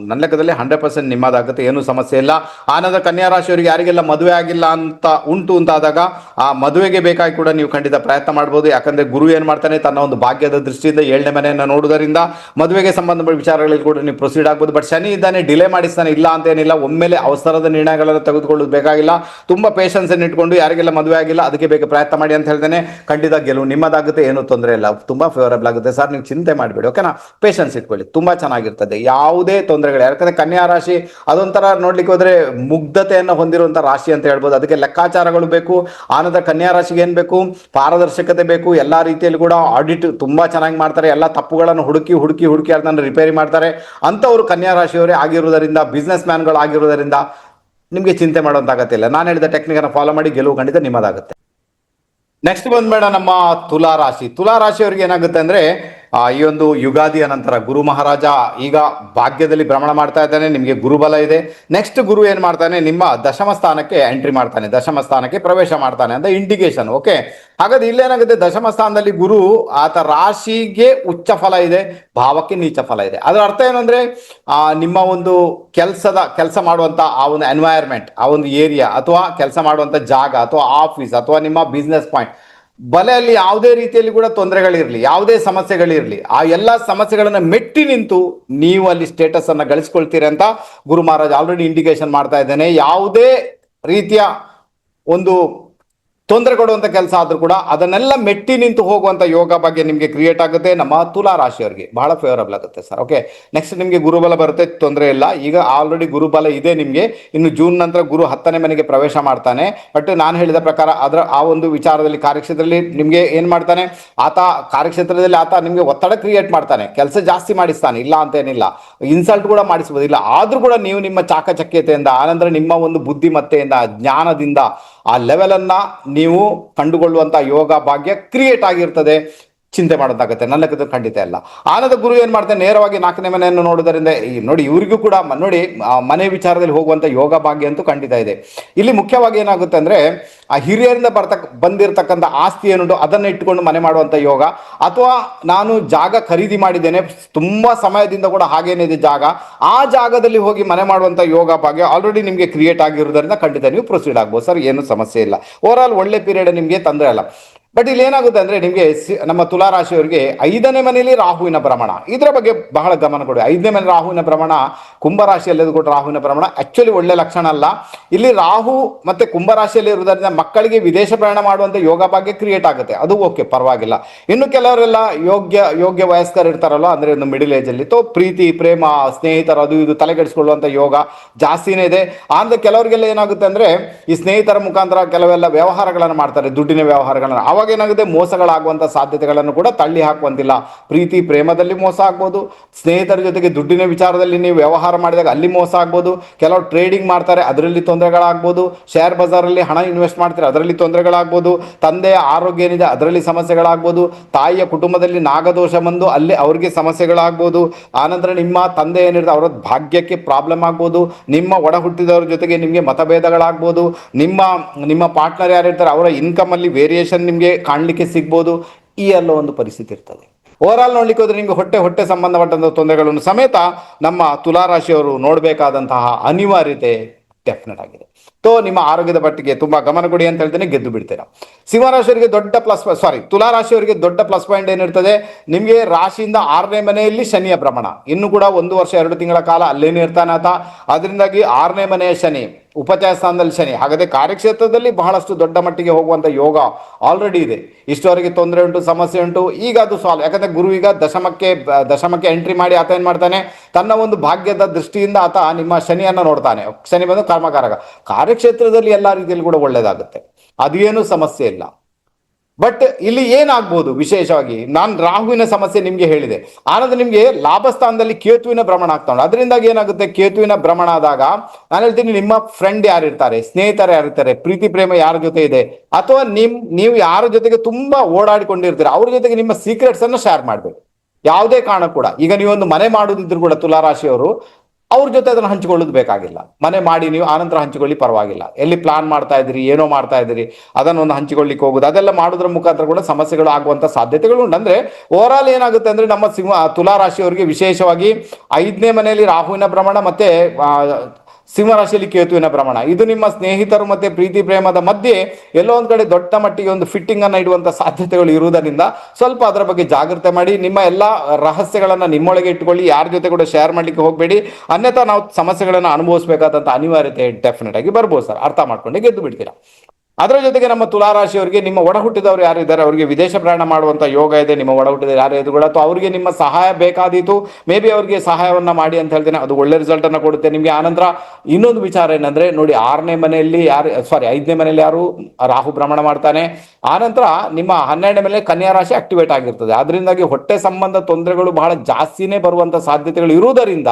ನನ್ನ ಲೆಕ್ಕದಲ್ಲಿ 100% ನಿಮ್ಮದಾಗುತ್ತೆ, ಏನು ಸಮಸ್ಯೆ ಇಲ್ಲ. ಆನಂತರ ಕನ್ಯಾ ರಾಶಿಯವರಿಗೆ ಯಾರಿಗೆಲ್ಲ ಮದುವೆ ಆಗಿಲ್ಲ ಅಂತ ಉಂಟು ಅಂತಾದಾಗ ಆ ಮದುವೆಗೆ ಬೇಕಾಗಿ ಕೂಡ ನೀವು ಖಂಡಿತ ಪ್ರಯತ್ನ ಮಾಡಬಹುದು. ಯಾಕಂದ್ರೆ ಗುರು ಏನ್ ಮಾಡ್ತಾನೆ, ತನ್ನ ಒಂದು ಭಾಗ್ಯದ ದೃಷ್ಟಿಯಿಂದ 7ನೇ ಮನೆಯನ್ನು ನೋಡುವುದರಿಂದ ಮದುವೆಗೆ ಸಂಬಂಧಪಟ್ಟ ವಿಚಾರಗಳಲ್ಲಿ ಕೂಡ ನೀವು ಪ್ರೊಸೀಡ್ ಆಗ್ಬೋದು. ಬಟ್ ಶನಿ ಇದ್ದಾನೆ, ಡಿಲೇ ಮಾಡಿಸ್ತಾನೆ, ಇಲ್ಲ ಅಂತ ಏನಿಲ್ಲ, ಒಮ್ಮೆಲೆ ಅವಸರದ ನಿರ್ಣಯಗಳನ್ನು ತೆಗೆದುಕೊಳ್ಳೋದು ಬೇಕಾಗಿಲ್ಲ. ತುಂಬಾ ಪೇಷನ್ಸ್ ಅನ್ನು ಇಟ್ಕೊಂಡು ಯಾರಿಗೆಲ್ಲ ಮದುವೆ ಆಗಿಲ್ಲ ಅದಕ್ಕೆ ಬೇಕು ಪ್ರಯತ್ನ ಮಾಡಿ ಅಂತ ಹೇಳ್ತೇನೆ. ಖಂಡಿತ ಗೆಲುವು ನಿಮ್ಮದಾಗುತ್ತೆ, ಏನು ತೊಂದರೆ ಇಲ್ಲ, ತುಂಬಾ ಫೇವರಬಲ್ ಆಗುತ್ತೆ. ಸರ್ ನೀವು ಚಿಂತೆ ಮಾಡಬೇಡಿ, ಓಕೆನಾ, ಪೇಷನ್ಸ್ ಇಟ್ಕೊಳ್ಳಿ, ತುಂಬಾ ಚೆನ್ನಾಗಿರ್ತದೆ, ಯಾವುದೇ ತೊಂದರೆಗಳು. ಯಾಕಂದ್ರೆ ಕನ್ಯಾ ರಾಶಿ ಅದೊಂಥರ ನೋಡ್ಲಿಕ್ಕೆ ಹೋದ್ರೆ ಮುಗ್ಧತೆಯನ್ನು ಹೊಂದಿರುವಂತ ರಾಶಿ ಅಂತ ಹೇಳ್ಬೋದು. ಅದಕ್ಕೆ ಲೆಕ್ಕಾಚಾರಗಳು ಬೇಕು. ಆನಂತರ ಕನ್ಯಾ ರಾಶಿಗೆ ಏನ್ ಬೇಕು, ಪಾರದರ್ಶಕತೆ ಬೇಕು. ಎಲ್ಲಾ ರೀತಿಯಲ್ಲಿ ಕೂಡ ಆಡಿಟ್ ತುಂಬಾ ಚೆನ್ನಾಗಿ ಮಾಡ್ತಾರೆ, ಎಲ್ಲ ತಪ್ಪುಗಳನ್ನು ಹುಡುಕಿ ಅದನ್ನು ರಿಪೇರಿ ಮಾಡ್ತಾರೆ. ಅಂತವರು ಕನ್ಯಾ ರಾಶಿಯವರೇ ಆಗಿರುವುದರಿಂದ, ಬಿಸ್ನೆಸ್ ಮ್ಯಾನ್ಗಳು ಆಗಿರುವುದರಿಂದ ನಿಮಗೆ ಚಿಂತೆ ಮಾಡುವಂತ ಅಗತ್ಯ ಇಲ್ಲ. ನಾನು ಹೇಳಿದ ಟೆಕ್ನಿಕ್ ಅನ್ನು ಫಾಲೋ ಮಾಡಿ, ಗೆಲುವು ಖಂಡಿತ ನಿಮ್ಮದಾಗುತ್ತೆ. ನೆಕ್ಸ್ಟ್ ಬಂದ್ಬೇಡ ನಮ್ಮ ತುಲಾ ರಾಶಿಯವರಿಗೆ ಏನಾಗುತ್ತೆ ಅಂದ್ರೆ ಈ ಒಂದು ಯುಗಾದಿಯ ನಂತರ ಗುರು ಮಹಾರಾಜ ಈಗ ಭಾಗ್ಯದಲ್ಲಿ ಭ್ರಮಣ ಮಾಡ್ತಾ ಇದ್ದಾನೆ, ನಿಮಗೆ ಗುರುಬಲ ಇದೆ. ನೆಕ್ಸ್ಟ್ ಗುರು ಏನ್ ಮಾಡ್ತಾನೆ, ನಿಮ್ಮ ದಶಮ ಸ್ಥಾನಕ್ಕೆ ಎಂಟ್ರಿ ಮಾಡ್ತಾನೆ, ದಶಮ ಸ್ಥಾನಕ್ಕೆ ಪ್ರವೇಶ ಮಾಡ್ತಾನೆ ಅಂತ ಇಂಡಿಕೇಶನ್. ಓಕೆ, ಹಾಗಾದ್ರೆ ಇಲ್ಲೇನಾಗುತ್ತೆ, ದಶಮ ಸ್ಥಾನದಲ್ಲಿ ಗುರು ಆತ ರಾಶಿಗೆ ಉಚ್ಚ ಫಲ ಇದೆ, ಭಾವಕ್ಕೆ ನೀಚ ಫಲ ಇದೆ. ಅದರ ಅರ್ಥ ಏನಂದ್ರೆ ನಿಮ್ಮ ಒಂದು ಕೆಲಸ ಮಾಡುವಂತ ಆ ಒಂದು ಎನ್ವೈರ್ಮೆಂಟ್, ಆ ಒಂದು ಏರಿಯಾ ಅಥವಾ ಕೆಲಸ ಮಾಡುವಂತ ಜಾಗ ಅಥವಾ ಆಫೀಸ್ ಅಥವಾ ನಿಮ್ಮ ಬಿಸ್ನೆಸ್ ಪಾಯಿಂಟ್ ಬಲೆಯಲ್ಲಿ ಯಾವುದೇ ರೀತಿಯಲ್ಲಿ ಕೂಡ ತೊಂದರೆಗಳಿರಲಿ, ಯಾವುದೇ ಸಮಸ್ಯೆಗಳಿರಲಿ, ಆ ಎಲ್ಲ ಸಮಸ್ಯೆಗಳನ್ನ ಮೆಟ್ಟಿ ನಿಂತು ನೀವು ಅಲ್ಲಿ ಸ್ಟೇಟಸ್ ಅನ್ನ ಗಳಿಸ್ಕೊಳ್ತೀರಿ ಅಂತ ಗುರು ಮಹಾರಾಜ್ ಆಲ್ರೆಡಿ ಇಂಡಿಕೇಶನ್ ಮಾಡ್ತಾ ಇದ್ದೇನೆ. ಯಾವುದೇ ರೀತಿಯ ಒಂದು ತೊಂದರೆ ಕೊಡುವಂತ ಕೆಲಸ ಆದ್ರೂ ಕೂಡ ಅದನ್ನೆಲ್ಲ ಮೆಟ್ಟಿ ನಿಂತು ಹೋಗುವಂತ ಯೋಗ ಬಗ್ಗೆ ನಿಮಗೆ ಕ್ರಿಯೇಟ್ ಆಗುತ್ತೆ. ನಮ್ಮ ತುಲಾ ರಾಶಿಯವರಿಗೆ ಬಹಳ ಫೇವರಬಲ್ ಆಗುತ್ತೆ ಸರ್. ಓಕೆ, ನೆಕ್ಸ್ಟ್ ನಿಮಗೆ ಗುರುಬಲ ಬರುತ್ತೆ, ತೊಂದರೆ ಇಲ್ಲ. ಈಗ ಆಲ್ರೆಡಿ ಗುರುಬಲ ಇದೆ ನಿಮಗೆ. ಇನ್ನು ಜೂನ್ ನಂತರ ಗುರು 10ನೇ ಮನೆಗೆ ಪ್ರವೇಶ ಮಾಡ್ತಾನೆ. ಬಟ್ ನಾನು ಹೇಳಿದ ಪ್ರಕಾರ ಅದರ ಆ ಒಂದು ವಿಚಾರದಲ್ಲಿ ಕಾರ್ಯಕ್ಷೇತ್ರದಲ್ಲಿ ನಿಮಗೆ ಏನ್ ಮಾಡ್ತಾನೆ, ಆತ ಕಾರ್ಯಕ್ಷೇತ್ರದಲ್ಲಿ ಆತ ನಿಮಗೆ ಒತ್ತಡ ಕ್ರಿಯೇಟ್ ಮಾಡ್ತಾನೆ, ಕೆಲಸ ಜಾಸ್ತಿ ಮಾಡಿಸ್ತಾನೆ, ಇಲ್ಲ ಅಂತೇನಿಲ್ಲ, ಇನ್ಸಲ್ಟ್ ಕೂಡ ಮಾಡಿಸಬಹುದಿಲ್ಲ. ಆದ್ರೂ ಕೂಡ ನೀವು ನಿಮ್ಮ ಚಾಕಚಕ್ಯತೆಯಿಂದ, ಆನಂತರ ನಿಮ್ಮ ಒಂದು ಬುದ್ಧಿಮತ್ತೆಯಿಂದ, ಜ್ಞಾನದಿಂದ ಆ ಲೆವೆಲ್ ಅನ್ನ ನೀವು ಕಂಡುಕೊಳ್ಳುವಂತ ಯೋಗ ಭಾಗ್ಯ ಕ್ರಿಯೇಟ್ ಆಗಿರ್ತದೆ. ಚಿಂತೆ ಮಾಡೋದಾಗುತ್ತೆ, ನನ್ನ ಖಂಡಿತ ಇಲ್ಲ. ಆನಂದ ಗುರು ಏನ್ ಮಾಡ್ತಾನೆ, ನೇರವಾಗಿ 4ನೇ ಮನೆಯನ್ನು ನೋಡುವುದರಿಂದ ನೋಡಿ ಇವರಿಗೂ ಕೂಡ ನೋಡಿ ಮನೆ ವಿಚಾರದಲ್ಲಿ ಹೋಗುವಂತ ಯೋಗ ಭಾಗ್ಯ ಅಂತೂ ಖಂಡಿತ ಇದೆ. ಇಲ್ಲಿ ಮುಖ್ಯವಾಗಿ ಏನಾಗುತ್ತೆ ಅಂದ್ರೆ ಆ ಹಿರಿಯರಿಂದ ಬಂದಿರತಕ್ಕಂಥ ಆಸ್ತಿ ಏನುಂಟು ಅದನ್ನ ಇಟ್ಟುಕೊಂಡು ಮನೆ ಮಾಡುವಂತ ಯೋಗ, ಅಥವಾ ನಾನು ಜಾಗ ಖರೀದಿ ಮಾಡಿದ್ದೇನೆ ತುಂಬಾ ಸಮಯದಿಂದ ಕೂಡ ಹಾಗೇನಿದೆ ಜಾಗ, ಆ ಜಾಗದಲ್ಲಿ ಹೋಗಿ ಮನೆ ಮಾಡುವಂತ ಯೋಗ ಭಾಗ್ಯ ಆಲ್ರೆಡಿ ನಿಮಗೆ ಕ್ರಿಯೇಟ್ ಆಗಿರುವುದರಿಂದ ಖಂಡಿತ ನೀವು ಪ್ರೊಸೀಡ್ ಆಗ್ಬೋದು ಸರ್, ಏನು ಸಮಸ್ಯೆ ಇಲ್ಲ. ಓವರ್ ಆಲ್ ಒಳ್ಳೆ ಪೀರಿಯಡ್, ನಿಮಗೆ ತೊಂದರೆ ಅಲ್ಲ. ಬಟ್ ಇಲ್ಲಿ ಏನಾಗುತ್ತೆ ಅಂದ್ರೆ ನಿಮಗೆ ನಮ್ಮ ತುಲಾ ರಾಶಿಯವರಿಗೆ 5ನೇ ಮನೆಯಲ್ಲಿ ರಾಹುವಿನ ಭ್ರಮಣ, ಇದರ ಬಗ್ಗೆ ಬಹಳ ಗಮನ ಕೊಡಿ. 5ನೇ ಮನೆ ರಾಹುವಿನ ಭ್ರಮಣ, ಕುಂಭರಾಶಿಯಲ್ಲಿ ಕೂಡ ರಾಹುವಿನ ಭ್ರಮಣ ಆಕ್ಚುಲಿ ಒಳ್ಳೆ ಲಕ್ಷಣ ಅಲ್ಲ. ಇಲ್ಲಿ ರಾಹು ಮತ್ತೆ ಕುಂಭರಾಶಿಯಲ್ಲಿ ಇರುವುದರಿಂದ ಮಕ್ಕಳಿಗೆ ವಿದೇಶ ಪ್ರಯಾಣ ಮಾಡುವಂತ ಯೋಗ ಭಾಗ್ಯ ಕ್ರಿಯೇಟ್ ಆಗುತ್ತೆ, ಅದು ಓಕೆ, ಪರವಾಗಿಲ್ಲ. ಇನ್ನು ಕೆಲವರೆಲ್ಲ ಯೋಗ್ಯ ವಯಸ್ಕರು ಇರ್ತಾರಲ್ಲ, ಅಂದ್ರೆ ಒಂದು ಮಿಡಿಲ್ ಏಜ್ ಅಲ್ಲಿ ಪ್ರೀತಿ ಪ್ರೇಮ ಸ್ನೇಹಿತರು ಅದು ಇದು ತಲೆಗೆಡಿಸ್ಕೊಳ್ಳುವಂತ ಯೋಗ ಜಾಸ್ತಿನೇ ಇದೆ. ಆದ್ರೆ ಕೆಲವರಿಗೆಲ್ಲ ಏನಾಗುತ್ತೆ ಅಂದ್ರೆ ಈ ಸ್ನೇಹಿತರ ಮುಖಾಂತರ ಕೆಲವೆಲ್ಲ ವ್ಯವಹಾರಗಳನ್ನು ಮಾಡ್ತಾರೆ, ದುಡ್ಡಿನ ವ್ಯವಹಾರಗಳನ್ನ, ಅವಾಗ ಏನಾಗುತ್ತೆ ಮೋಸಗಳಾಗುವಂತ ಸಾಧ್ಯತೆಗಳನ್ನು ಕೂಡ ತಳ್ಳಿ ಹಾಕುವಂತಿಲ್ಲ. ಪ್ರೀತಿ ಪ್ರೇಮದಲ್ಲಿ ಮೋಸ ಆಗ್ಬೋದು, ಸ್ನೇಹಿತರ ಜೊತೆಗೆ ದುಡ್ಡಿನ ವಿಚಾರದಲ್ಲಿ ನೀವು ವ್ಯವಹಾರ ಮಾಡಿದಾಗ ಅಲ್ಲಿ ಮೋಸ ಆಗ್ಬೋದು, ಕೆಲವರು ಟ್ರೇಡಿಂಗ್ ಮಾಡ್ತಾರೆ ಅದರಲ್ಲಿ ತೊಂದರೆಗಳಾಗ್ಬೋದು, ಶೇರ್ ಬಜಾರಲ್ಲಿ ಹಣ ಇನ್ವೆಸ್ಟ್ ಮಾಡ್ತಾರೆ ಅದರಲ್ಲಿ ತೊಂದರೆಗಳಾಗ್ಬೋದು, ತಂದೆಯ ಆರೋಗ್ಯ ಏನಿದೆ ಅದರಲ್ಲಿ ಸಮಸ್ಯೆಗಳಾಗ್ಬೋದು, ತಾಯಿಯ ಕುಟುಂಬದಲ್ಲಿ ನಾಗದೋಷ ಬಂದು ಅಲ್ಲಿ ಅವ್ರಿಗೆ ಸಮಸ್ಯೆಗಳಾಗ್ಬೋದು, ಆನಂತರ ನಿಮ್ಮ ತಂದೆ ಏನಿರುತ್ತೆ ಅವರ ಭಾಗ್ಯಕ್ಕೆ ಪ್ರಾಬ್ಲಮ್ ಆಗ್ಬೋದು, ನಿಮ್ಮ ಒಡ ಹುಟ್ಟಿದವರ ಜೊತೆಗೆ ನಿಮಗೆ ಮತಭೇದಗಳಾಗ್ಬೋದು, ನಿಮ್ಮ ಪಾರ್ಟ್ನರ್ ಯಾರಿರ್ತಾರೆ ಅವರ ಇನ್ಕಮ್ ಅಲ್ಲಿ ವೇರಿಯೇಷನ್ ನಿಮಗೆ ಕಾಣಲಿಕ್ಕೆ ಸಿಗ್ಬೋದು. ಈ ಎಲ್ಲ ಒಂದು ಪರಿಸ್ಥಿತಿ ಇರ್ತದೆ. ಓವರ್ ಆಲ್ ನೋಡ್ಲಿಕ್ಕೆ ಹೋದ್ರೆ ನಿಮಗೆ ಹೊಟ್ಟೆ ಸಂಬಂಧಪಟ್ಟಂತಹ ತೊಂದರೆಗಳನ್ನು ಸಮೇತ ನಮ್ಮ ತುಲಾರಾಶಿಯವರು ನೋಡಬೇಕಾದಂತಹ ಅನಿವಾರ್ಯತೆ ಡೆಫಿನೆಟ್ ಆಗಿದೆ. ನಿಮ್ಮ ಆರೋಗ್ಯದ ಪಟ್ಟಿಗೆ ತುಂಬಾ ಗಮನ ಕೊಡಿ ಅಂತ ಹೇಳ್ತೇನೆ, ಗೆದ್ದು ಬಿಡ್ತೀರಾ. ಸಿಂಹರಾಶಿಯವರಿಗೆ ತುಲಾರಾಶಿಯವರಿಗೆ ದೊಡ್ಡ ಪ್ಲಸ್ ಪಾಯಿಂಟ್ ಏನಿರ್ತದೆ, ನಿಮಗೆ ರಾಶಿಯಿಂದ 6ನೇ ಮನೆಯಲ್ಲಿ ಶನಿಯ ಭ್ರಮಣ, ಇನ್ನು ಕೂಡ 1 ವರ್ಷ 2 ತಿಂಗಳ ಕಾಲ ಅಲ್ಲೇನೇ ಇರ್ತಾನೆ ಆತ. ಅದರಿಂದಾಗಿ 6ನೇ ಮನೆಯ ಶನಿ, ಉಪಚಯ ಸ್ಥಾನದಲ್ಲಿ ಶನಿ, ಹಾಗಾದ್ರೆ ಕಾರ್ಯಕ್ಷೇತ್ರದಲ್ಲಿ ಬಹಳಷ್ಟು ದೊಡ್ಡ ಮಟ್ಟಿಗೆ ಹೋಗುವಂತ ಯೋಗ ಆಲ್ರೆಡಿ ಇದೆ. ಇಷ್ಟವರೆಗೆ ತೊಂದರೆ ಉಂಟು, ಸಮಸ್ಯೆ ಉಂಟು, ಈಗ ಅದು ಸಾಲ್ವ್. ಯಾಕಂದ್ರೆ ಗುರು ಈಗ ದಶಮಕ್ಕೆ ಎಂಟ್ರಿ ಮಾಡಿ ಆತ ಏನ್ ಮಾಡ್ತಾನೆ, ತನ್ನ ಒಂದು ಭಾಗ್ಯದ ದೃಷ್ಟಿಯಿಂದ ಆತ ನಿಮ್ಮ ಶನಿಯನ್ನ ನೋಡ್ತಾನೆ. ಶನಿ ಬಂದು ಕರ್ಮಕಾರಕ, ಕಾರ್ಯಕ್ಷೇತ್ರದಲ್ಲಿ ಎಲ್ಲಾ ರೀತಿಯಲ್ಲಿ ಕೂಡ ಒಳ್ಳೇದಾಗುತ್ತೆ, ಅದೇನು ಸಮಸ್ಯೆ ಇಲ್ಲ. ಬಟ್ ಇಲ್ಲಿ ಏನಾಗ್ಬೋದು ವಿಶೇಷವಾಗಿ, ನಾನು ರಾಹುವಿನ ಸಮಸ್ಯೆ ನಿಮ್ಗೆ ಹೇಳಿದೆ. ಆನಂತರ ನಿಮ್ಗೆ ಲಾಭ ಸ್ಥಾನದಲ್ಲಿ ಕೇತುವಿನ ಭ್ರಮಣ ಆಗ್ತಾ ಉಂಟು. ಅದರಿಂದಾಗಿ ಏನಾಗುತ್ತೆ, ಕೇತುವಿನ ಭ್ರಮಣ ಆದಾಗ ನಾನು ಹೇಳ್ತೀನಿ, ನಿಮ್ಮ ಫ್ರೆಂಡ್ ಯಾರಿರ್ತಾರೆ, ಸ್ನೇಹಿತರು ಯಾರಿರ್ತಾರೆ, ಪ್ರೀತಿ ಪ್ರೇಮ ಯಾರ ಜೊತೆ ಇದೆ, ಅಥವಾ ನೀವು ಯಾರ ಜೊತೆಗೆ ತುಂಬಾ ಓಡಾಡಿಕೊಂಡಿರ್ತೀರ ಅವ್ರ ಜೊತೆಗೆ ನಿಮ್ಮ ಸೀಕ್ರೆಟ್ಸ್ ಅನ್ನು ಶೇರ್ ಮಾಡ್ಬೇಕು. ಯಾವುದೇ ಕಾರಣ ಕೂಡ, ಈಗ ನೀವೊಂದು ಮನೆ ಮಾಡುದಿದ್ರು ಕೂಡ ತುಲಾರಾಶಿಯವರು ಅವ್ರ ಜೊತೆ ಅದನ್ನು ಹಂಚಿಕೊಳ್ಳೋದು ಬೇಕಾಗಿಲ್ಲ. ಮನೆ ಮಾಡಿ ನೀವು ಆನಂತರ ಹಂಚಿಕೊಳ್ಳಿ, ಪರವಾಗಿಲ್ಲ. ಎಲ್ಲಿ ಪ್ಲಾನ್ ಮಾಡ್ತಾ ಇದ್ರಿ, ಏನೋ ಮಾಡ್ತಾ ಇದ್ರಿ, ಅದನ್ನೊಂದು ಹಂಚಿಕೊಳ್ಳಿಕ್ಕೆ ಹೋಗುದು, ಅದೆಲ್ಲ ಮಾಡೋದ್ರ ಮುಖಾಂತರ ಕೂಡ ಸಮಸ್ಯೆಗಳು ಆಗುವಂತ ಸಾಧ್ಯತೆಗಳು ಉಂಟು. ಅಂದ್ರೆ ಓವರ್ ಆಲ್ ಏನಾಗುತ್ತೆ ಅಂದ್ರೆ ನಮ್ಮ ತುಲಾರಾಶಿಯವರಿಗೆ ವಿಶೇಷವಾಗಿ 5ನೇ ಮನೆಯಲ್ಲಿ ರಾಹುವಿನ ಭ್ರಮಣ ಮತ್ತೆ ಸಿಂಹರಾಶಿಯಲ್ಲಿ ಕೇತುವಿನ ಭ್ರಮಣ, ಇದು ನಿಮ್ಮ ಸ್ನೇಹಿತರು ಮತ್ತೆ ಪ್ರೀತಿ ಪ್ರೇಮದ ಮಧ್ಯೆ ಎಲ್ಲೋ ಒಂದ್ ಕಡೆ ದೊಡ್ಡ ಮಟ್ಟಿಗೆ ಒಂದು ಫಿಟ್ಟಿಂಗ್ ಅನ್ನ ಇಡುವಂತ ಸಾಧ್ಯತೆಗಳು ಇರುವುದರಿಂದ ಸ್ವಲ್ಪ ಅದರ ಬಗ್ಗೆ ಜಾಗ್ರತೆ ಮಾಡಿ. ನಿಮ್ಮ ಎಲ್ಲಾ ರಹಸ್ಯಗಳನ್ನ ನಿಮ್ಮೊಳಗೆ ಇಟ್ಟುಕೊಳ್ಳಿ, ಯಾರ ಜೊತೆ ಕೂಡ ಶೇರ್ ಮಾಡ್ಲಿಕ್ಕೆ ಹೋಗಬೇಡಿ, ಅನ್ಯಥಾ ನಾವು ಸಮಸ್ಯೆಗಳನ್ನ ಅನುಭವಿಸಬೇಕಾದಂತ ಅನಿವಾರ್ಯತೆ ಡೆಫಿನೆಟ್ ಆಗಿ ಬರ್ಬೋದು ಸರ್. ಅರ್ಥ ಮಾಡ್ಕೊಂಡು ಗೆದ್ದು ಬಿಡ್ತೀರಾ. ಅದರ ಜೊತೆಗೆ ನಮ್ಮ ತುಲಾರಾಶಿಯವರಿಗೆ ನಿಮ್ಮ ಒಡ ಹುಟ್ಟಿದವರು ಯಾರಿದ್ದಾರೆ ಅವರಿಗೆ ವಿದೇಶ ಪ್ರಯಾಣ ಮಾಡುವಂತ ಯೋಗ ಇದೆ. ನಿಮ್ಮ ಒಡ ಹುಟ್ಟಿದವರು ಯಾರು ಇದ್ರು ಕೂಡ ಅಥವಾ ಅವರಿಗೆ ನಿಮ್ಮ ಸಹಾಯ ಬೇಕಾದೀತು, ಮೇ ಬಿ ಅವರಿಗೆ ಸಹಾಯವನ್ನ ಮಾಡಿ ಅಂತ ಹೇಳ್ತೇನೆ, ಅದು ಒಳ್ಳೆ ರಿಸಲ್ಟ್ ಅನ್ನ ಕೊಡುತ್ತೆ ನಿಮಗೆ. ಆನಂತರ ಇನ್ನೊಂದು ವಿಚಾರ ಏನಂದ್ರೆ ನೋಡಿ, 5ನೇ ಮನೆಯಲ್ಲಿ ಯಾರು ರಾಹು ಭ್ರಮಣ ಮಾಡ್ತಾನೆ. ಆನಂತರ ನಿಮ್ಮ 12ನೇ ಮೇಲೆ ಕನ್ಯಾ ರಾಶಿ ಆಕ್ಟಿವೇಟ್ ಆಗಿರ್ತದೆ. ಅದರಿಂದಾಗಿ ಹೊಟ್ಟೆ ಸಂಬಂಧ ತೊಂದರೆಗಳು ಬಹಳ ಜಾಸ್ತಿನೇ ಬರುವಂತ ಸಾಧ್ಯತೆಗಳು ಇರುವುದರಿಂದ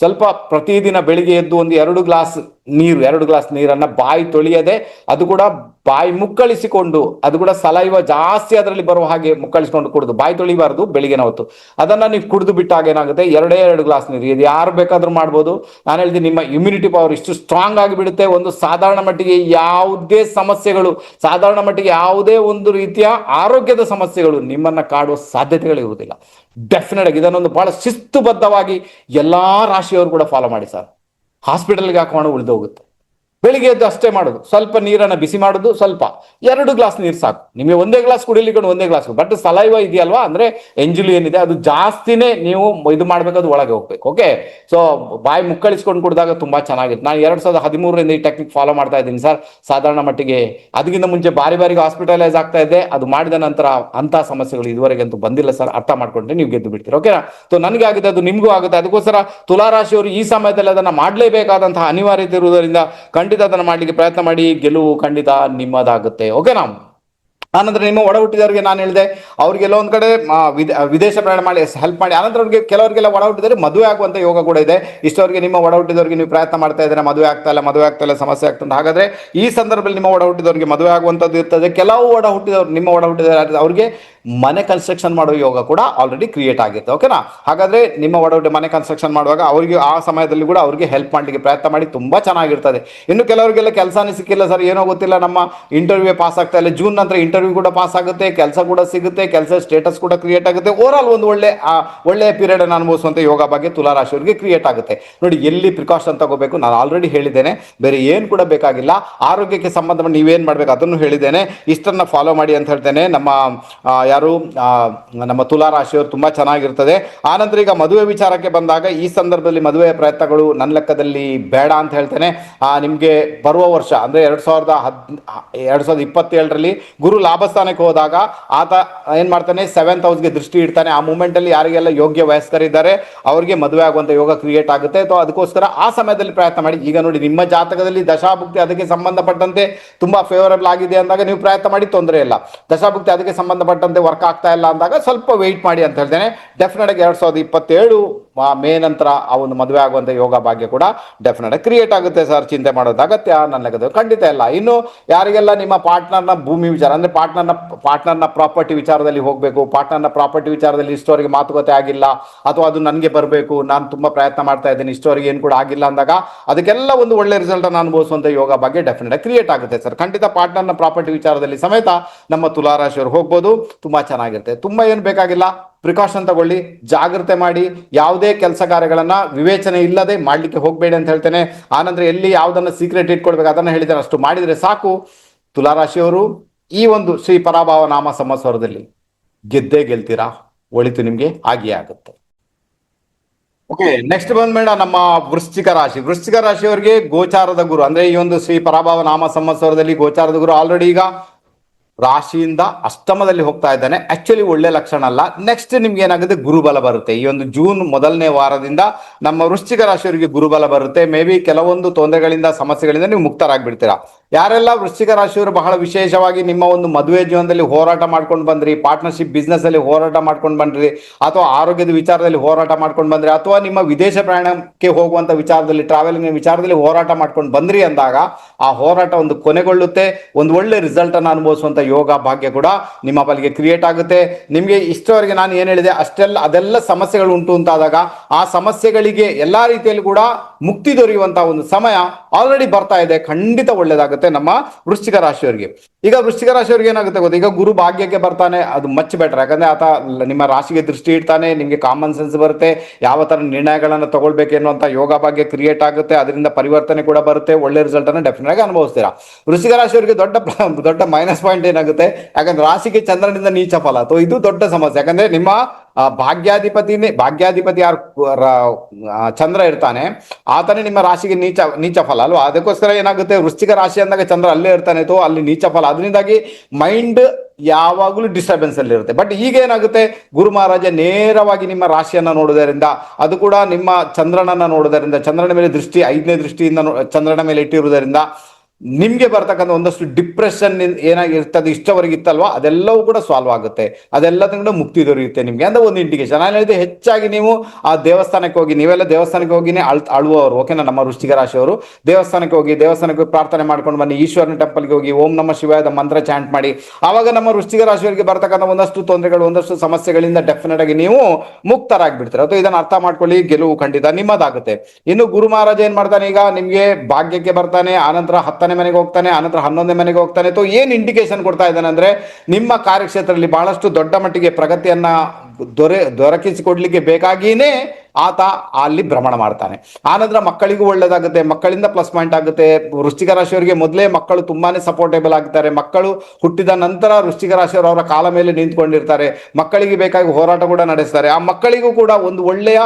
ಸ್ವಲ್ಪ ಪ್ರತಿದಿನ ಬೆಳಿಗ್ಗೆ ಎದ್ದು ಒಂದು 2 ಗ್ಲಾಸ್ ನೀರನ್ನ ಬಾಯಿ ತೊಳೆಯದೆ, ಅದು ಕೂಡ ಬಾಯಿ ಮುಕ್ಕಳಿಸಿಕೊಂಡು, ಅದು ಕೂಡ ಸಲೈವ ಜಾಸ್ತಿ ಅದರಲ್ಲಿ ಬರುವ ಹಾಗೆ ಮುಕ್ಕಳಿಸಿಕೊಂಡು ಕುಡಿದು, ಬಾಯಿ ತೊಳಿಬಾರ್ದು ಬೆಳಿಗ್ಗೆನ ಹೊತ್ತು. ಅದನ್ನ ನೀವು ಕುಡಿದು ಬಿಟ್ಟಾಗ ಏನಾಗುತ್ತೆ, 2 ಗ್ಲಾಸ್ ನೀರು, ಇದು ಯಾರು ಬೇಕಾದ್ರೂ ಮಾಡ್ಬೋದು. ನಾನು ಹೇಳ್ತೀನಿ, ನಿಮ್ಮ ಇಮ್ಯುನಿಟಿ ಪವರ್ ಇಷ್ಟು ಸ್ಟ್ರಾಂಗ್ ಆಗಿ ಬಿಡುತ್ತೆ. ಒಂದು ಸಾಧಾರಣ ಮಟ್ಟಿಗೆ ಯಾವುದೇ ಸಮಸ್ಯೆಗಳು, ಸಾಧಾರಣ ಮಟ್ಟಿಗೆ ಯಾವುದೇ ಒಂದು ರೀತಿಯ ಆರೋಗ್ಯದ ಸಮಸ್ಯೆಗಳು ನಿಮ್ಮನ್ನ ಕಾಡುವ ಸಾಧ್ಯತೆಗಳು ಇರುವುದಿಲ್ಲ. ಡೆಫಿನೆಟ್ ಆಗಿ ಇದನ್ನೊಂದು ಬಹಳ ಶಿಸ್ತುಬದ್ಧವಾಗಿ ಎಲ್ಲಾ ರಾಶಿಯವರು ಕೂಡ ಫಾಲೋ ಮಾಡಿ ಸರ್. ಹಾಸ್ಪಿಟಲ್ಗೆ ಹಾಕೊಂಡು ಉಳಿದು ಹೋಗುತ್ತೆ. ಬೆಳಿಗ್ಗೆ ಎದ್ದು ಅಷ್ಟೇ ಮಾಡೋದು, ಸ್ವಲ್ಪ ನೀರನ್ನು ಬಿಸಿ ಮಾಡೋದು, ಸ್ವಲ್ಪ 2 ಗ್ಲಾಸ್ ನೀರು ಸಾಕು ನಿಮಗೆ. 1 ಗ್ಲಾಸ್ ಕುಡಿಲಿಕ್ಕೆ 1 ಗ್ಲಾಸ್. ಬಟ್ ಸಲೈವ ಇದೆಯಲ್ವಾ, ಅಂದ್ರೆ ಎಂಜುಲಿ ಏನಿದೆ ಅದು ಜಾಸ್ತಿನೇ ನೀವು ಇದು ಮಾಡ್ಬೇಕಾದ್ರೆ ಒಳಗೆ ಹೋಗ್ಬೇಕು. ಓಕೆ, ಸೊ ಬಾಯಿ ಮುಕ್ಕಳಿಸ್ಕೊಂಡು ಕುಡಿದಾಗ ತುಂಬಾ ಚೆನ್ನಾಗಿತ್ತು. ನಾನು 2013ರಿಂದ ಈ ಟೆಕ್ನಿಕ್ ಫಾಲೋ ಮಾಡ್ತಾ ಇದ್ದೀನಿ ಸರ್. ಸಾಧಾರಣ ಮಟ್ಟಿಗೆ ಅದಕ್ಕಿಂತ ಮುಂಚೆ ಬಾರಿಗೆ ಹಾಸ್ಪಿಟಲೈಸ್ ಆಗ್ತಾ ಇದ್ದೆ. ಅದು ಮಾಡಿದ ನಂತರ ಅಂತ ಸಮಸ್ಯೆಗಳು ಇದುವರೆಗೆ ಅಂತೂ ಬಂದಿಲ್ಲ ಸರ್. ಅರ್ಥ ಮಾಡ್ಕೊಂಡ್ರೆ ನೀವು ಗೆದ್ದು ಬಿಡ್ತೀರಿ. ಓಕೆನಾ? ಸೊ ನನಗೆ ಆಗಿದೆ, ಅದು ನಿಮಗೂ ಆಗುತ್ತೆ. ಅದಕ್ಕೋಸ್ಕರ ತುಲಾರಾಶಿಯವರು ಈ ಸಮಯದಲ್ಲಿ ಅದನ್ನ ಮಾಡಲೇಬೇಕಾದಂತಹ ಅನಿವಾರ್ಯತೆ ಇರುವುದರಿಂದ ಖಂಡಿತ ಅದನ್ನು ಮಾಡ್ಲಿಕ್ಕೆ ಪ್ರಯತ್ನ ಮಾಡಿ. ಗೆಲುವು ಖಂಡಿತ ನಿಮ್ಮದಾಗುತ್ತೆ. ಓಕೆನಾ? ಆನಂತರ ನಿಮ್ಮ ಒಡ ಹುಟ್ಟಿದವರಿಗೆ ನಾನು ಹೇಳಿದೆ, ಅವ್ರಿಗೆಲ್ಲ ಒಂದ್ ಕಡೆ ವಿದೇಶ ಪ್ರಯಾಣ ಮಾಡಿ ಹೆಲ್ಪ್ ಮಾಡಿ. ಆನಂತರ ಅವ್ರಿಗೆ ಕೆಲವರಿಗೆಲ್ಲ ಒಡ ಹುಟ್ಟಿದರೆ ಮದುವೆ ಆಗುವಂತ ಯೋಗ ಕೂಡ ಇದೆ. ಇಷ್ಟವರಿಗೆ ನಿಮ್ಮ ಒಡ ಹುಟ್ಟಿದವರಿಗೆ ನೀವು ಪ್ರಯತ್ನ ಮಾಡ್ತಾ ಇದ್ದಾರೆ, ಮದುವೆ ಆಗ್ತಾ ಇಲ್ಲ, ಸಮಸ್ಯೆ ಆಗ್ತದೆ. ಹಾಗಾದ್ರೆ ಈ ಸಂದರ್ಭದಲ್ಲಿ ನಿಮ್ಮ ಒಡ ಹುಟ್ಟಿದವರಿಗೆ ಮದುವೆ ಆಗುವಂತದ್ದು ಇರ್ತದೆ. ನಿಮ್ಮ ಒಡ ಹುಟ್ಟಿದವರು ಅವ್ರಿಗೆ ಮನೆ ಕನ್ಸ್ಟ್ರಕ್ಷನ್ ಮಾಡುವ ಯೋಗ ಕೂಡ ಆಲ್ರೆಡಿ ಕ್ರಿಯೇಟ್ ಆಗಿರುತ್ತೆ. ಓಕೆನಾ? ಹಾಗಾದ್ರೆ ನಿಮ್ಮ ಒಡ ಹುಟ್ಟಿ ಮನೆ ಕನ್ಸ್ಟ್ರಕ್ಷನ್ ಮಾಡುವಾಗ ಅವರಿಗೆ ಆ ಸಮಯದಲ್ಲಿ ಕೂಡ ಅವರಿಗೆ ಹೆಲ್ಪ್ ಮಾಡ್ಲಿಕ್ಕೆ ಪ್ರಯತ್ನ ಮಾಡಿ, ತುಂಬಾ ಚೆನ್ನಾಗಿರ್ತದೆ. ಇನ್ನು ಕೆಲವರಿಗೆಲ್ಲ ಕೆಲಸನೇ ಸಿಕ್ಕಿಲ್ಲ ಸರ್, ಏನೋ ಗೊತ್ತಿಲ್ಲ, ನಮ್ಮ ಇಂಟರ್ವ್ಯೂ ಪಾಸ್ ಆಗ್ತಾ ಇಲ್ಲ. ಜೂನ್ ನಂತರ ಇಂಟರ್ವ್ಯೂ ಕೂಡ ಪಾಸ್ ಆಗುತ್ತೆ, ಕೆಲಸ ಕೂಡ ಸಿಗುತ್ತೆ, ಕೆಲಸ ಸ್ಟೇಟಸ್ ಕೂಡ ಕ್ರಿಯೇಟ್ ಆಗುತ್ತೆ. ಓವರ್ ಆಲ್ ಒಂದು ಒಳ್ಳೆ ಪೀರಿಯಡ್ ಅನ್ನು ಅನುಭವಿಸುವಂತ ಯೋಗ ಬಗ್ಗೆ ತುಲಾರಾಶಿಯವರಿಗೆ ಕ್ರಿಯೇಟ್ ಆಗುತ್ತೆ. ನೋಡಿ, ಎಲ್ಲಿ ಪ್ರಿಕಾಷನ್ ತಗೋಬೇಕು ನಾನು ಆಲ್ರೆಡಿ ಹೇಳಿದ್ದೇನೆ, ಬೇರೆ ಏನು ಕೂಡ ಬೇಕಾಗಿಲ್ಲ. ಆರೋಗ್ಯಕ್ಕೆ ಸಂಬಂಧ ನೀವೇನ್ ಮಾಡ್ಬೇಕು ಅದನ್ನು ಹೇಳಿದ್ದೇನೆ. ಇಷ್ಟನ್ನ ಫಾಲೋ ಮಾಡಿ ಅಂತ ಹೇಳ್ತೇನೆ. ನಮ್ಮ ತುಲಾರಾಶಿಯವರು ತುಂಬಾ ಚೆನ್ನಾಗಿರ್ತದೆ. ಆನಂತರ ಈಗ ಮದುವೆ ವಿಚಾರಕ್ಕೆ ಬಂದಾಗ, ಈ ಸಂದರ್ಭದಲ್ಲಿ ಮದುವೆಯ ಪ್ರಯತ್ನಗಳು ನನ್ನ ಲೆಕ್ಕದಲ್ಲಿ ಬೇಡ ಅಂತ ಹೇಳ್ತೇನೆ. ನಿಮ್ಗೆ ಬರುವ ವರ್ಷ ಅಂದ್ರೆ 2027ರಲ್ಲಿ ಗುರು ಲಾಭಸ್ಥಾನಕ್ಕೆ ಹೋದಾಗ ಆತ ಏನ್ ಮಾಡ್ತಾನೆ, 7th ಹೌಸ್ಗೆ ದೃಷ್ಟಿ ಇಡ್ತಾನೆ. ಆ ಮೂಮೆಂಟ್ ಅಲ್ಲಿ ಯಾರಿಗೆಲ್ಲ ಯೋಗ್ಯ ವಯಸ್ಕರಿದ್ದಾರೆ ಅವರಿಗೆ ಮದುವೆ ಆಗುವಂತ ಯೋಗ ಕ್ರಿಯೇಟ್ ಆಗುತ್ತೆ. ಅದಕ್ಕೋಸ್ಕರ ಆ ಸಮಯದಲ್ಲಿ ಪ್ರಯತ್ನ ಮಾಡಿ. ಈಗ ನೋಡಿ, ನಿಮ್ಮ ಜಾತಕದಲ್ಲಿ ದಶಾಭುಕ್ತಿ ಅದಕ್ಕೆ ಸಂಬಂಧಪಟ್ಟಂತೆ ತುಂಬಾ ಫೇವರಬಲ್ ಆಗಿದೆ ಅಂದಾಗ ನೀವು ಪ್ರಯತ್ನ ಮಾಡಿ, ತೊಂದರೆ ಇಲ್ಲ. ದಶಾಭುಕ್ತಿ ಅದಕ್ಕೆ ಸಂಬಂಧಪಟ್ಟಂತೆ ವರ್ಕ್ ಆಗ್ತಾ ಇಲ್ಲ ಅಂದಾಗ ಸ್ವಲ್ಪ ವೆಯ್ಟ್ ಮಾಡಿ ಅಂತ ಹೇಳ್ತೇನೆ. ಡೆಫಿನೆಟ್ ಆಗಿ 2027 ಮೇ ನಂತರ ಆ ಒಂದು ಮದುವೆ ಆಗುವಂತ ಯೋಗ ಭಾಗ್ಯ ಕೂಡ ಡೆಫಿನೆಟ್ ಆಗಿ ಕ್ರಿಯೇಟ್ ಆಗುತ್ತೆ ಸರ್. ಚಿಂತೆ ಮಾಡೋದು ಅಗತ್ಯ ನನ್ನ ಲೆಕ್ಕದಲ್ಲಿ ಖಂಡಿತ ಇಲ್ಲ. ಇನ್ನು ಯಾರಿಗೆಲ್ಲ ನಿಮ್ಮ ಪಾರ್ಟ್ನರ್ನ ಭೂಮಿ ವಿಚಾರ ಅಂದ್ರೆ ಪಾರ್ಟ್ನರ್ನ ಪ್ರಾಪರ್ಟಿ ವಿಚಾರದಲ್ಲಿ ಹೋಗಬೇಕು, ಪಾರ್ಟ್ನರ್ನ ಪ್ರಾಪರ್ಟಿ ವಿಚಾರದಲ್ಲಿ ಇಷ್ಟವರೆಗೆ ಮಾತುಕತೆ ಆಗಿಲ್ಲ, ಅಥವಾ ಅದು ನನಗೆ ಬರಬೇಕು, ನಾನು ತುಂಬಾ ಪ್ರಯತ್ನ ಮಾಡ್ತಾ ಇದ್ದೀನಿ, ಇಷ್ಟವರೆಗೆ ಏನು ಕೂಡ ಆಗಿಲ್ಲ ಅಂದಾಗ ಅದಕ್ಕೆಲ್ಲ ಒಂದು ಒಳ್ಳೆ ರಿಸಲ್ಟ್ ಅನ್ನು ಅನುಭವಿಸುವಂತ ಯೋಗ ಬಗ್ಗೆ ಡೆಫಿನೆಟ್ ಆಗಿ ಕ್ರಿಯೇಟ್ ಆಗುತ್ತೆ ಸರ್. ಖಂಡಿತ ಪಾರ್ಟ್ನರ್ನ ಪ್ರಾಪರ್ಟಿ ವಿಚಾರದಲ್ಲಿ ಸಮೇತ ನಮ್ಮ ತುಲಾರಾಶಿಯವರು ಹೋಗ್ಬೋದು. ತುಂಬಾ ಚೆನ್ನಾಗಿರುತ್ತೆ. ತುಂಬಾ ಏನು ಬೇಕಾಗಿಲ್ಲ, ಪ್ರಿಕಾಷನ್ ತಗೊಳ್ಳಿ, ಜಾಗ್ರತೆ ಮಾಡಿ. ಯಾವುದೇ ಕೆಲಸ ಕಾರ್ಯಗಳನ್ನ ವಿವೇಚನೆ ಇಲ್ಲದೆ ಮಾಡ್ಲಿಕ್ಕೆ ಹೋಗಬೇಡಿ ಅಂತ ಹೇಳ್ತೇನೆ. ಆನಂತರ ಎಲ್ಲಿ ಯಾವುದನ್ನ ಸೀಕ್ರೆಟ್ ಇಟ್ಕೊಳ್ಬೇಕು ಅದನ್ನ ಹೇಳಿದ್ದೇನೆ, ಅಷ್ಟು ಮಾಡಿದ್ರೆ ಸಾಕು. ತುಲಾರಾಶಿಯವರು ಈ ಒಂದು ಶ್ರೀ ಪರಾಭವ ನಾಮ ಸಂವತ್ಸರದಲ್ಲಿ ಗೆದ್ದೇ ಗೆಲ್ತೀರಾ, ಒಳಿತು ನಿಮ್ಗೆ ಆಗಿಯೇ ಆಗುತ್ತೆ. ಓಕೆ, ನೆಕ್ಸ್ಟ್ ಬಂದ್ಬೇಡ ನಮ್ಮ ವೃಶ್ಚಿಕ ರಾಶಿಯವರಿಗೆ ಗೋಚಾರದ ಗುರು ಅಂದ್ರೆ ಈ ಒಂದು ಶ್ರೀ ಪರಾಭವ ನಾಮ ಸಂವತ್ಸರದಲ್ಲಿ ಗೋಚಾರದ ಗುರು ಆಲ್ರೆಡಿ ಈಗ ರಾಶಿಯಿಂದ ಅಷ್ಟಮದಲ್ಲಿ ಹೋಗ್ತಾ ಇದ್ದಾನೆ. ಆಕ್ಚುಲಿ ಒಳ್ಳೆ ಲಕ್ಷಣ ಅಲ್ಲ. ನೆಕ್ಸ್ಟ್ ನಿಮ್ಗೆ ಏನಾಗುತ್ತೆ, ಗುರುಬಲ ಬರುತ್ತೆ. ಈ ಒಂದು ಜೂನ್ ಮೊದಲನೇ ವಾರದಿಂದ ನಮ್ಮ ವೃಶ್ಚಿಕ ರಾಶಿಯವರಿಗೆ ಗುರುಬಲ ಬರುತ್ತೆ. ಮೇ ಬಿ ಕೆಲವೊಂದು ತೊಂದರೆಗಳಿಂದ ಸಮಸ್ಯೆಗಳಿಂದ ನೀವು ಮುಕ್ತರಾಗ್ಬಿಡ್ತೀರಾ. ಯಾರೆಲ್ಲ ವೃಶ್ಚಿಕ ರಾಶಿಯವರು ಬಹಳ ವಿಶೇಷವಾಗಿ ನಿಮ್ಮ ಒಂದು ಮದುವೆ ಜೀವನದಲ್ಲಿ ಹೋರಾಟ ಮಾಡ್ಕೊಂಡು ಬಂದ್ರಿ, ಪಾರ್ಟ್ನರ್ಶಿಪ್ ಬಿಸ್ನೆಸ್ ಅಲ್ಲಿ ಹೋರಾಟ ಮಾಡ್ಕೊಂಡು ಬಂದ್ರಿ, ಅಥವಾ ಆರೋಗ್ಯದ ವಿಚಾರದಲ್ಲಿ ಹೋರಾಟ ಮಾಡ್ಕೊಂಡು ಬಂದ್ರಿ, ಅಥವಾ ನಿಮ್ಮ ವಿದೇಶ ಪ್ರಯಾಣಕ್ಕೆ ಹೋಗುವಂತ ವಿಚಾರದಲ್ಲಿ, ಟ್ರಾವೆಲಿಂಗ್ ವಿಚಾರದಲ್ಲಿ ಹೋರಾಟ ಮಾಡ್ಕೊಂಡು ಬಂದ್ರಿ ಅಂದಾಗ ಆ ಹೋರಾಟ ಒಂದು ಕೊನೆಗೊಳ್ಳುತ್ತೆ. ಒಂದು ಒಳ್ಳೆ ರಿಸಲ್ಟ್ ಅನ್ನು ಅನುಭವಿಸುವಂತ ಯೋಗ ಭಾಗ್ಯ ಕೂಡ ನಿಮ್ಮ ಪಾಲಿಗೆ ಕ್ರಿಯೇಟ್ ಆಗುತ್ತೆ. ನಿಮಗೆ ಇಷ್ಟವರೆಗೆ ನಾನು ಏನ್ ಹೇಳಿದೆ ಅದೆಲ್ಲ ಸಮಸ್ಯೆಗಳು ಉಂಟು ಅಂತಾದಾಗ ಆ ಸಮಸ್ಯೆಗಳಿಗೆ ಎಲ್ಲಾ ರೀತಿಯಲ್ಲಿ ಕೂಡ ಮುಕ್ತಿ ದೊರೆಯುವಂತಹ ಒಂದು ಸಮಯ ಆಲ್ರೆಡಿ ಬರ್ತಾ ಇದೆ. ಖಂಡಿತ ಒಳ್ಳೇದಾಗುತ್ತೆ ನಮ್ಮ ವೃಶ್ಚಿಕ ರಾಶಿಯವರಿಗೆ. ಈಗ ವೃಶ್ಚಿಕ ರಾಶಿಯವರಿಗೆ ಏನಾಗುತ್ತೆ ಗೊತ್ತಾ, ಈಗ ಗುರು ಭಾಗ್ಯಕ್ಕೆ ಬರ್ತಾನೆ, ಅದು ಮಚ್ ಬೆಟರ್. ಯಾಕಂದ್ರೆ ಆತ ನಿಮ್ಮ ರಾಶಿಗೆ ದೃಷ್ಟಿ ಇಡ್ತಾನೆ, ನಿಮ್ಗೆ ಕಾಮನ್ ಸೆನ್ಸ್ ಬರುತ್ತೆ, ಯಾವ ತರ ನಿರ್ಣಯಗಳನ್ನ ತಗೊಳ್ಬೇಕು ಎನ್ನುವಂತ ಯೋಗ ಭಾಗ್ಯ ಕ್ರಿಯೇಟ್ ಆಗುತ್ತೆ. ಅದರಿಂದ ಪರಿವರ್ತನೆ ಕೂಡ ಬರುತ್ತೆ, ಒಳ್ಳೆ ರಿಸಲ್ಟ್ ಅನ್ನು ಡೆಫಿನೆಟ್ ಆಗಿ ಅನುಭವಿಸ್ತೀರಾ. ವೃಶ್ಚಿಕ ರಾಶಿಯವರಿಗೆ ದೊಡ್ಡ ಮೈನಸ್ ಪಾಯಿಂಟ್ ಏನಾಗುತ್ತೆ, ಯಾಕಂದ್ರೆ ರಾಶಿಗೆ ಚಂದ್ರನಿಂದ ನೀಚ ಫಲ, ಅಥವಾ ಇದು ದೊಡ್ಡ ಸಮಸ್ಯೆ. ಯಾಕಂದ್ರೆ ನಿಮ್ಮ ಭಾಗ್ಯಾಧಿಪತಿ ಯಾರು ಚಂದ್ರ ಇರ್ತಾನೆ, ಆತನೇ ನಿಮ್ಮ ರಾಶಿಗೆ ನೀಚ ಫಲ ಅಲ್ವಾ. ಅದಕ್ಕೋಸ್ಕರ ಏನಾಗುತ್ತೆ, ವೃಶ್ಚಿಕ ರಾಶಿ ಅಂದಾಗ ಚಂದ್ರ ಅಲ್ಲೇ ಇರ್ತಾನೆ, ಅಲ್ಲಿ ನೀಚ ಫಲ. ಅದರಿಂದಾಗಿ ಮೈಂಡ್ ಯಾವಾಗಲೂ ಡಿಸ್ಟರ್ಬೆನ್ಸ್ ಅಲ್ಲಿ ಇರುತ್ತೆ. ಬಟ್ ಈಗ ಏನಾಗುತ್ತೆ, ಗುರು ಮಹಾರಾಜ ನೇರವಾಗಿ ನಿಮ್ಮ ರಾಶಿಯನ್ನ ನೋಡುವುದರಿಂದ, ಅದು ಕೂಡ ನಿಮ್ಮ ಚಂದ್ರನನ್ನ ನೋಡುವುದರಿಂದ, ಚಂದ್ರನ ಮೇಲೆ ದೃಷ್ಟಿ 5ನೇ ದೃಷ್ಟಿಯಿಂದ ಚಂದ್ರನ ಮೇಲೆ ಇಟ್ಟಿರುವುದರಿಂದ ನಿಮ್ಗೆ ಬರ್ತಕ್ಕಂಥ ಒಂದಷ್ಟು ಡಿಪ್ರೆಷನ್ ಏನಾಗಿರ್ತದೆ ಇಷ್ಟವರೆಗೆ ಇತ್ತಲ್ವಾ, ಅದೆಲ್ಲವೂ ಕೂಡ ಸಾಲ್ವ್ ಆಗುತ್ತೆ, ಅದೆಲ್ಲದಿಂದ ಮುಕ್ತಿ ದೊರೆಯುತ್ತೆ ನಿಮ್ಗೆ ಅಂತ ಒಂದು ಇಂಡಿಕೇಶನ್. ನಾನು ಹೇಳಿದೆ ಹೆಚ್ಚಾಗಿ ನೀವು ಆ ದೇವಸ್ಥಾನಕ್ಕೆ ಹೋಗಿ, ನೀವೆಲ್ಲ ದೇವಸ್ಥಾನಕ್ಕೆ ಹೋಗಿನೇ ಅಳುವವರು, ಓಕೆನಾ, ನಮ್ಮ ವೃಶ್ಚಿಕ ರಾಶಿಯವರು ದೇವಸ್ಥಾನಕ್ಕೆ ಹೋಗಿ ಪ್ರಾರ್ಥನೆ ಮಾಡ್ಕೊಂಡು ಬನ್ನಿ, ಈಶ್ವರನ ಟೆಂಪಲ್ಗೆ ಹೋಗಿ ಓಂ ನಮ ಶಿವಾಯದ ಮಂತ್ರ ಚಾಂಟ್ ಮಾಡಿ. ಆವಾಗ ನಮ್ಮ ವೃಶ್ಚಿಕ ರಾಶಿಯವರಿಗೆ ಬರ್ತಕ್ಕಂಥ ಒಂದಷ್ಟು ತೊಂದರೆಗಳು, ಒಂದಷ್ಟು ಸಮಸ್ಯೆಗಳಿಂದ ಡೆಫಿನೆಟ್ ಆಗಿ ನೀವು ಮುಕ್ತರಾಗ್ಬಿಡ್ತೀರ. ಅಥವಾ ಇದನ್ನ ಅರ್ಥ ಮಾಡ್ಕೊಳ್ಳಿ, ಗೆಲುವು ಖಂಡಿತ ನಿಮ್ಮದಾಗುತ್ತೆ. ಇನ್ನು ಗುರು ಮಹಾರಾಜ ಏನ್ ಮಾಡ್ತಾನೆ, ಈಗ ನಿಮ್ಗೆ ಭಾಗ್ಯಕ್ಕೆ ಬರ್ತಾನೆ, ಆನಂತರ 10ನೇ ಮನೆಗೆ ಹೋಗ್ತಾನೆ, ಆನಂತರ 11ನೇ ಮನೆಗೆ ಹೋಗ್ತಾನೆ. ಏನ್ ಇಂಡಿಕೇಶನ್ ಕೊಡ್ತಾ ಇದ್ದಾನೆ ಅಂದ್ರೆ, ನಿಮ್ಮ ಕಾರ್ಯಕ್ಷೇತ್ರದಲ್ಲಿ ಬಹಳಷ್ಟು ದೊಡ್ಡ ಮಟ್ಟಿಗೆ ಪ್ರಗತಿಯನ್ನ ದೊರಕಿಸಿಕೊಡ್ಲಿಕ್ಕೆ ಬೇಕಾಗಿಯೇ ಆತ ಅಲ್ಲಿ ಭ್ರಮಣ ಮಾಡ್ತಾನೆ. ಆನಂತರ ಮಕ್ಕಳಿಗೂ ಒಳ್ಳೇದಾಗುತ್ತೆ, ಮಕ್ಕಳಿಂದ ಪ್ಲಸ್ ಪಾಯಿಂಟ್ ಆಗುತ್ತೆ. ವೃಶ್ಚಿಕ ರಾಶಿಯವರಿಗೆ ಮೊದಲೇ ಮಕ್ಕಳು ತುಂಬಾನೇ ಸಪೋರ್ಟೇಬಲ್ ಆಗ್ತಾರೆ. ಮಕ್ಕಳು ಹುಟ್ಟಿದ ನಂತರ ವೃಶ್ಚಿಕ ರಾಶಿಯವರು ಅವರ ಕಾಲ ಮೇಲೆ ನಿಂತ್ಕೊಂಡಿರ್ತಾರೆ, ಮಕ್ಕಳಿಗೆ ಬೇಕಾಗಿ ಹೋರಾಟ ಕೂಡ ನಡೆಸ್ತಾರೆ. ಆ ಮಕ್ಕಳಿಗೂ ಕೂಡ ಒಂದು ಒಳ್ಳೆಯ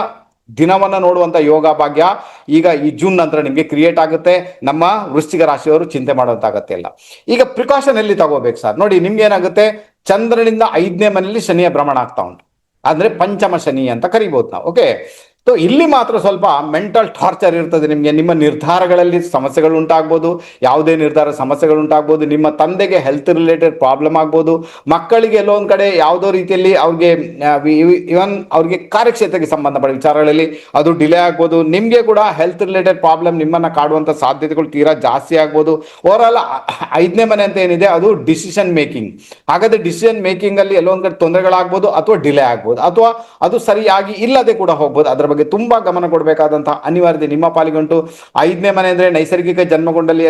ದಿನವನ್ನ ನೋಡುವಂತ ಯೋಗ ಭಾಗ್ಯ ಈಗ ಈ ಜೂನ್ ನಂತರ ನಿಮಗೆ ಕ್ರಿಯೇಟ್ ಆಗುತ್ತೆ. ನಮ್ಮ ವೃಶ್ಚಿಕ ರಾಶಿಯವರು ಚಿಂತೆ ಮಾಡುವಂತ ಅಗತ್ಯ ಇಲ್ಲ. ಈಗ ಪ್ರಿಕಾಷನ್ ಎಲ್ಲಿ ತಗೋಬೇಕು ಸರ್? ನೋಡಿ, ನಿಮ್ಗೆ ಏನಾಗುತ್ತೆ, ಚಂದ್ರನಿಂದ 5ನೇ ಮನೆಯಲ್ಲಿ ಶನಿಯ ಭ್ರಮಣ ಆಗ್ತಾ ಉಂಟು, ಅಂದ್ರೆ ಪಂಚಮ ಶನಿ ಅಂತ ಕರಿಬಹುದು ನಾವು. ಓಕೆ, ಇಲ್ಲಿ ಮಾತ್ರ ಸ್ವಲ್ಪ ಮೆಂಟಲ್ ಟಾರ್ಚರ್ ಇರ್ತದೆ ನಿಮಗೆ. ನಿಮ್ಮ ನಿರ್ಧಾರಗಳಲ್ಲಿ ಸಮಸ್ಯೆಗಳು ಉಂಟಾಗ್ಬೋದು, ಯಾವುದೇ ನಿರ್ಧಾರ ಸಮಸ್ಯೆಗಳು ಉಂಟಾಗ್ಬೋದು. ನಿಮ್ಮ ತಂದೆಗೆ ಹೆಲ್ತ್ ರಿಲೇಟೆಡ್ ಪ್ರಾಬ್ಲಮ್ ಆಗ್ಬೋದು, ಮಕ್ಕಳಿಗೆ ಎಲ್ಲೋ ಒಂದ್ ಕಡೆ ಯಾವುದೋ ರೀತಿಯಲ್ಲಿ ಅವ್ರಿಗೆ ಇವನ್ ಅವ್ರಿಗೆ ಕಾರ್ಯಕ್ಷೇತ್ರಕ್ಕೆ ಸಂಬಂಧಪಟ್ಟ ವಿಚಾರಗಳಲ್ಲಿ ಅದು ಡಿಲೇ ಆಗ್ಬೋದು. ನಿಮ್ಗೆ ಕೂಡ ಹೆಲ್ತ್ ರಿಲೇಟೆಡ್ ಪ್ರಾಬ್ಲಮ್ ನಿಮ್ಮನ್ನ ಕಾಡುವಂತ ಸಾಧ್ಯತೆಗಳು ತೀರಾ ಜಾಸ್ತಿ ಆಗ್ಬೋದು. ಓವರ್ ಆಲ್ 5ನೇ ಮನೆ ಅಂತ ಏನಿದೆ ಅದು ಡಿಸಿಷನ್ ಮೇಕಿಂಗ್. ಹಾಗಾದ್ರೆ ಡಿಸಿಷನ್ ಮೇಕಿಂಗ್ ಅಲ್ಲಿ ಎಲ್ಲೋ ಒಂದ್ ಕಡೆ ತೊಂದರೆಗಳಾಗ್ಬೋದು, ಅಥವಾ ಡಿಲೇ ಆಗ್ಬೋದು, ಅಥವಾ ಅದು ಸರಿಯಾಗಿ ಇಲ್ಲದೆ ಕೂಡ ಹೋಗ್ಬೋದು. ಅದರ ಬಗ್ಗೆ ತುಂಬಾ ಗಮನ ಕೊಡಬೇಕಾದಂತಹ ಅನಿವಾರ್ಯತೆ ನಿಮ್ಮ ಪಾಲಿಗಂಟು. 5ನೇ ಮನೆ ಅಂದ್ರೆ ನೈಸರ್ಗಿಕ ಜನ್ಮಗೊಂಡಲ್ಲಿ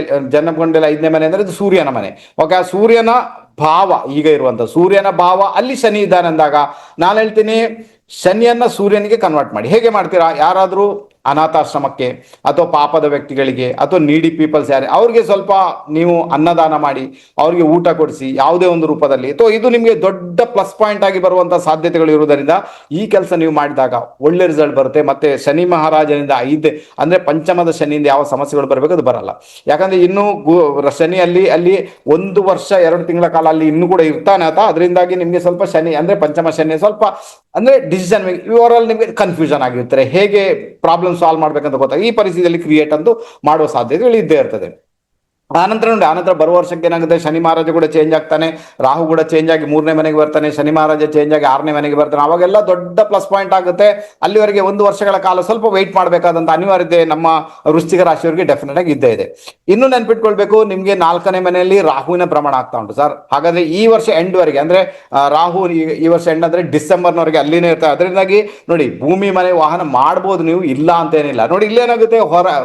5ನೇ ಮನೆ ಅಂದ್ರೆ ಅದು ಸೂರ್ಯನ ಮನೆ. ಓಕೆ, ಸೂರ್ಯನ ಭಾವ ಈಗ ಇರುವಂತ ಸೂರ್ಯನ ಭಾವ ಅಲ್ಲಿ ಶನಿ ಇದ್ದಾನೆ ಅಂದಾಗ ನಾನು ಹೇಳ್ತೀನಿ, ಶನಿಯನ್ನ ಸೂರ್ಯನಿಗೆ ಕನ್ವರ್ಟ್ ಮಾಡಿ. ಹೇಗೆ ಮಾಡ್ತೀರಾ? ಯಾರಾದ್ರೂ ಅನಾಥಾಶ್ರಮಕ್ಕೆ ಅಥವಾ ಪಾಪದ ವ್ಯಕ್ತಿಗಳಿಗೆ ಅಥವಾ ನೀಡಿ ಪೀಪಲ್ಸ್ ಯಾರೇ ಅವ್ರಿಗೆ ಸ್ವಲ್ಪ ನೀವು ಅನ್ನದಾನ ಮಾಡಿ, ಅವ್ರಿಗೆ ಊಟ ಕೊಡಿಸಿ ಯಾವುದೇ ಒಂದು ರೂಪದಲ್ಲಿ. ಇದು ನಿಮಗೆ ದೊಡ್ಡ ಪ್ಲಸ್ ಪಾಯಿಂಟ್ ಆಗಿ ಬರುವಂತಹ ಸಾಧ್ಯತೆಗಳು ಇರುವುದರಿಂದ ಈ ಕೆಲಸ ನೀವು ಮಾಡಿದಾಗ ಒಳ್ಳೆ ರಿಸಲ್ಟ್ ಬರುತ್ತೆ. ಮತ್ತೆ ಶನಿ ಮಹಾರಾಜನಿಂದ ಅಂದ್ರೆ ಪಂಚಮದ ಶನಿಯಿಂದ ಯಾವ ಸಮಸ್ಯೆಗಳು ಬರಬೇಕು ಅದು ಬರಲ್ಲ. ಯಾಕಂದ್ರೆ ಇನ್ನು ಶನಿ ಅಲ್ಲಿ 1 ವರ್ಷ 2 ತಿಂಗಳ ಕಾಲ ಅಲ್ಲಿ ಇನ್ನೂ ಕೂಡ ಇರ್ತಾನೆ ಆತ. ಅದರಿಂದಾಗಿ ನಿಮ್ಗೆ ಸ್ವಲ್ಪ ಶನಿ ಅಂದ್ರೆ ಪಂಚಮ ಶನಿ ಸ್ವಲ್ಪ ಅಂದ್ರೆ ಡಿಸಿಷನ್ ಇವರಲ್ಲಿ ನಿಮಗೆ ಕನ್ಫ್ಯೂಷನ್ ಆಗಿರ್ತಾರೆ, ಹೇಗೆ ಪ್ರಾಬ್ಲಮ್ ಸಾಲ್ವ್ ಮಾಡ್ಬೇಕಂತ ಗೊತ್ತಾಗ ಈ ಪರಿಸ್ಥಿತಿಯಲ್ಲಿ ಕ್ರಿಯೇಟ್ ಅಂತೂ ಮಾಡುವ ಸಾಧ್ಯತೆಗಳು ಇದ್ದೇ ಇರ್ತದೆ. ಆನಂತರ ಬರುವ ವರ್ಷಕ್ಕೆ ಏನಾಗುತ್ತೆ, ಶನಿ ಮಹಾರಾಜ ಕೂಡ ಚೇಂಜ್ ಆಗ್ತಾನೆ, ರಾಹು ಕೂಡ ಚೇಂಜ್ ಆಗಿ 3ನೇ ಮನೆಗೆ ಬರ್ತಾನೆ, ಶನಿ ಮಹಾರಾಜ ಚೇಂಜ್ ಆಗಿ 6ನೇ ಮನೆಗೆ ಬರ್ತಾನೆ. ಅವಾಗೆಲ್ಲ ದೊಡ್ಡ ಪ್ಲಸ್ ಪಾಯಿಂಟ್ ಆಗುತ್ತೆ. ಅಲ್ಲಿವರೆಗೆ 1 ವರ್ಷಗಳ ಕಾಲ ಸ್ವಲ್ಪ ವೆಯ್ಟ್ ಮಾಡಬೇಕಾದಂತ ಅನಿವಾರ್ಯತೆ ನಮ್ಮ ವೃಶ್ಚಿಕ ರಾಶಿಯವರಿಗೆ ಡೆಫಿನೆಟ್ ಆಗಿ ಇದ್ದೇ ಇದೆ. ಇನ್ನು ನೆನ್ಪಿಟ್ಕೊಳ್ಬೇಕು, ನಿಮ್ಗೆ 4ನೇ ಮನೆಯಲ್ಲಿ ರಾಹುವಿನ ಪ್ರಮಾಣ ಆಗ್ತಾ ಉಂಟು ಸರ್. ಹಾಗಾದ್ರೆ ಈ ವರ್ಷ ಎಂಡ್ ವರೆಗೆ ಅಂದ್ರೆ ರಾಹು ಈ ವರ್ಷ ಎಂಡ್ ಅಂದ್ರೆ ಡಿಸೆಂಬರ್ನವರೆಗೆ ಅಲ್ಲಿನೇ ಇರ್ತಾರೆ. ಅದರಿಂದಾಗಿ ನೋಡಿ, ಭೂಮಿ ಮನೆ ವಾಹನ ಮಾಡ್ಬೋದು ನೀವು, ಇಲ್ಲ ಅಂತೇನಿಲ್ಲ. ನೋಡಿ, ಇಲ್ಲೇನಾಗುತ್ತೆ,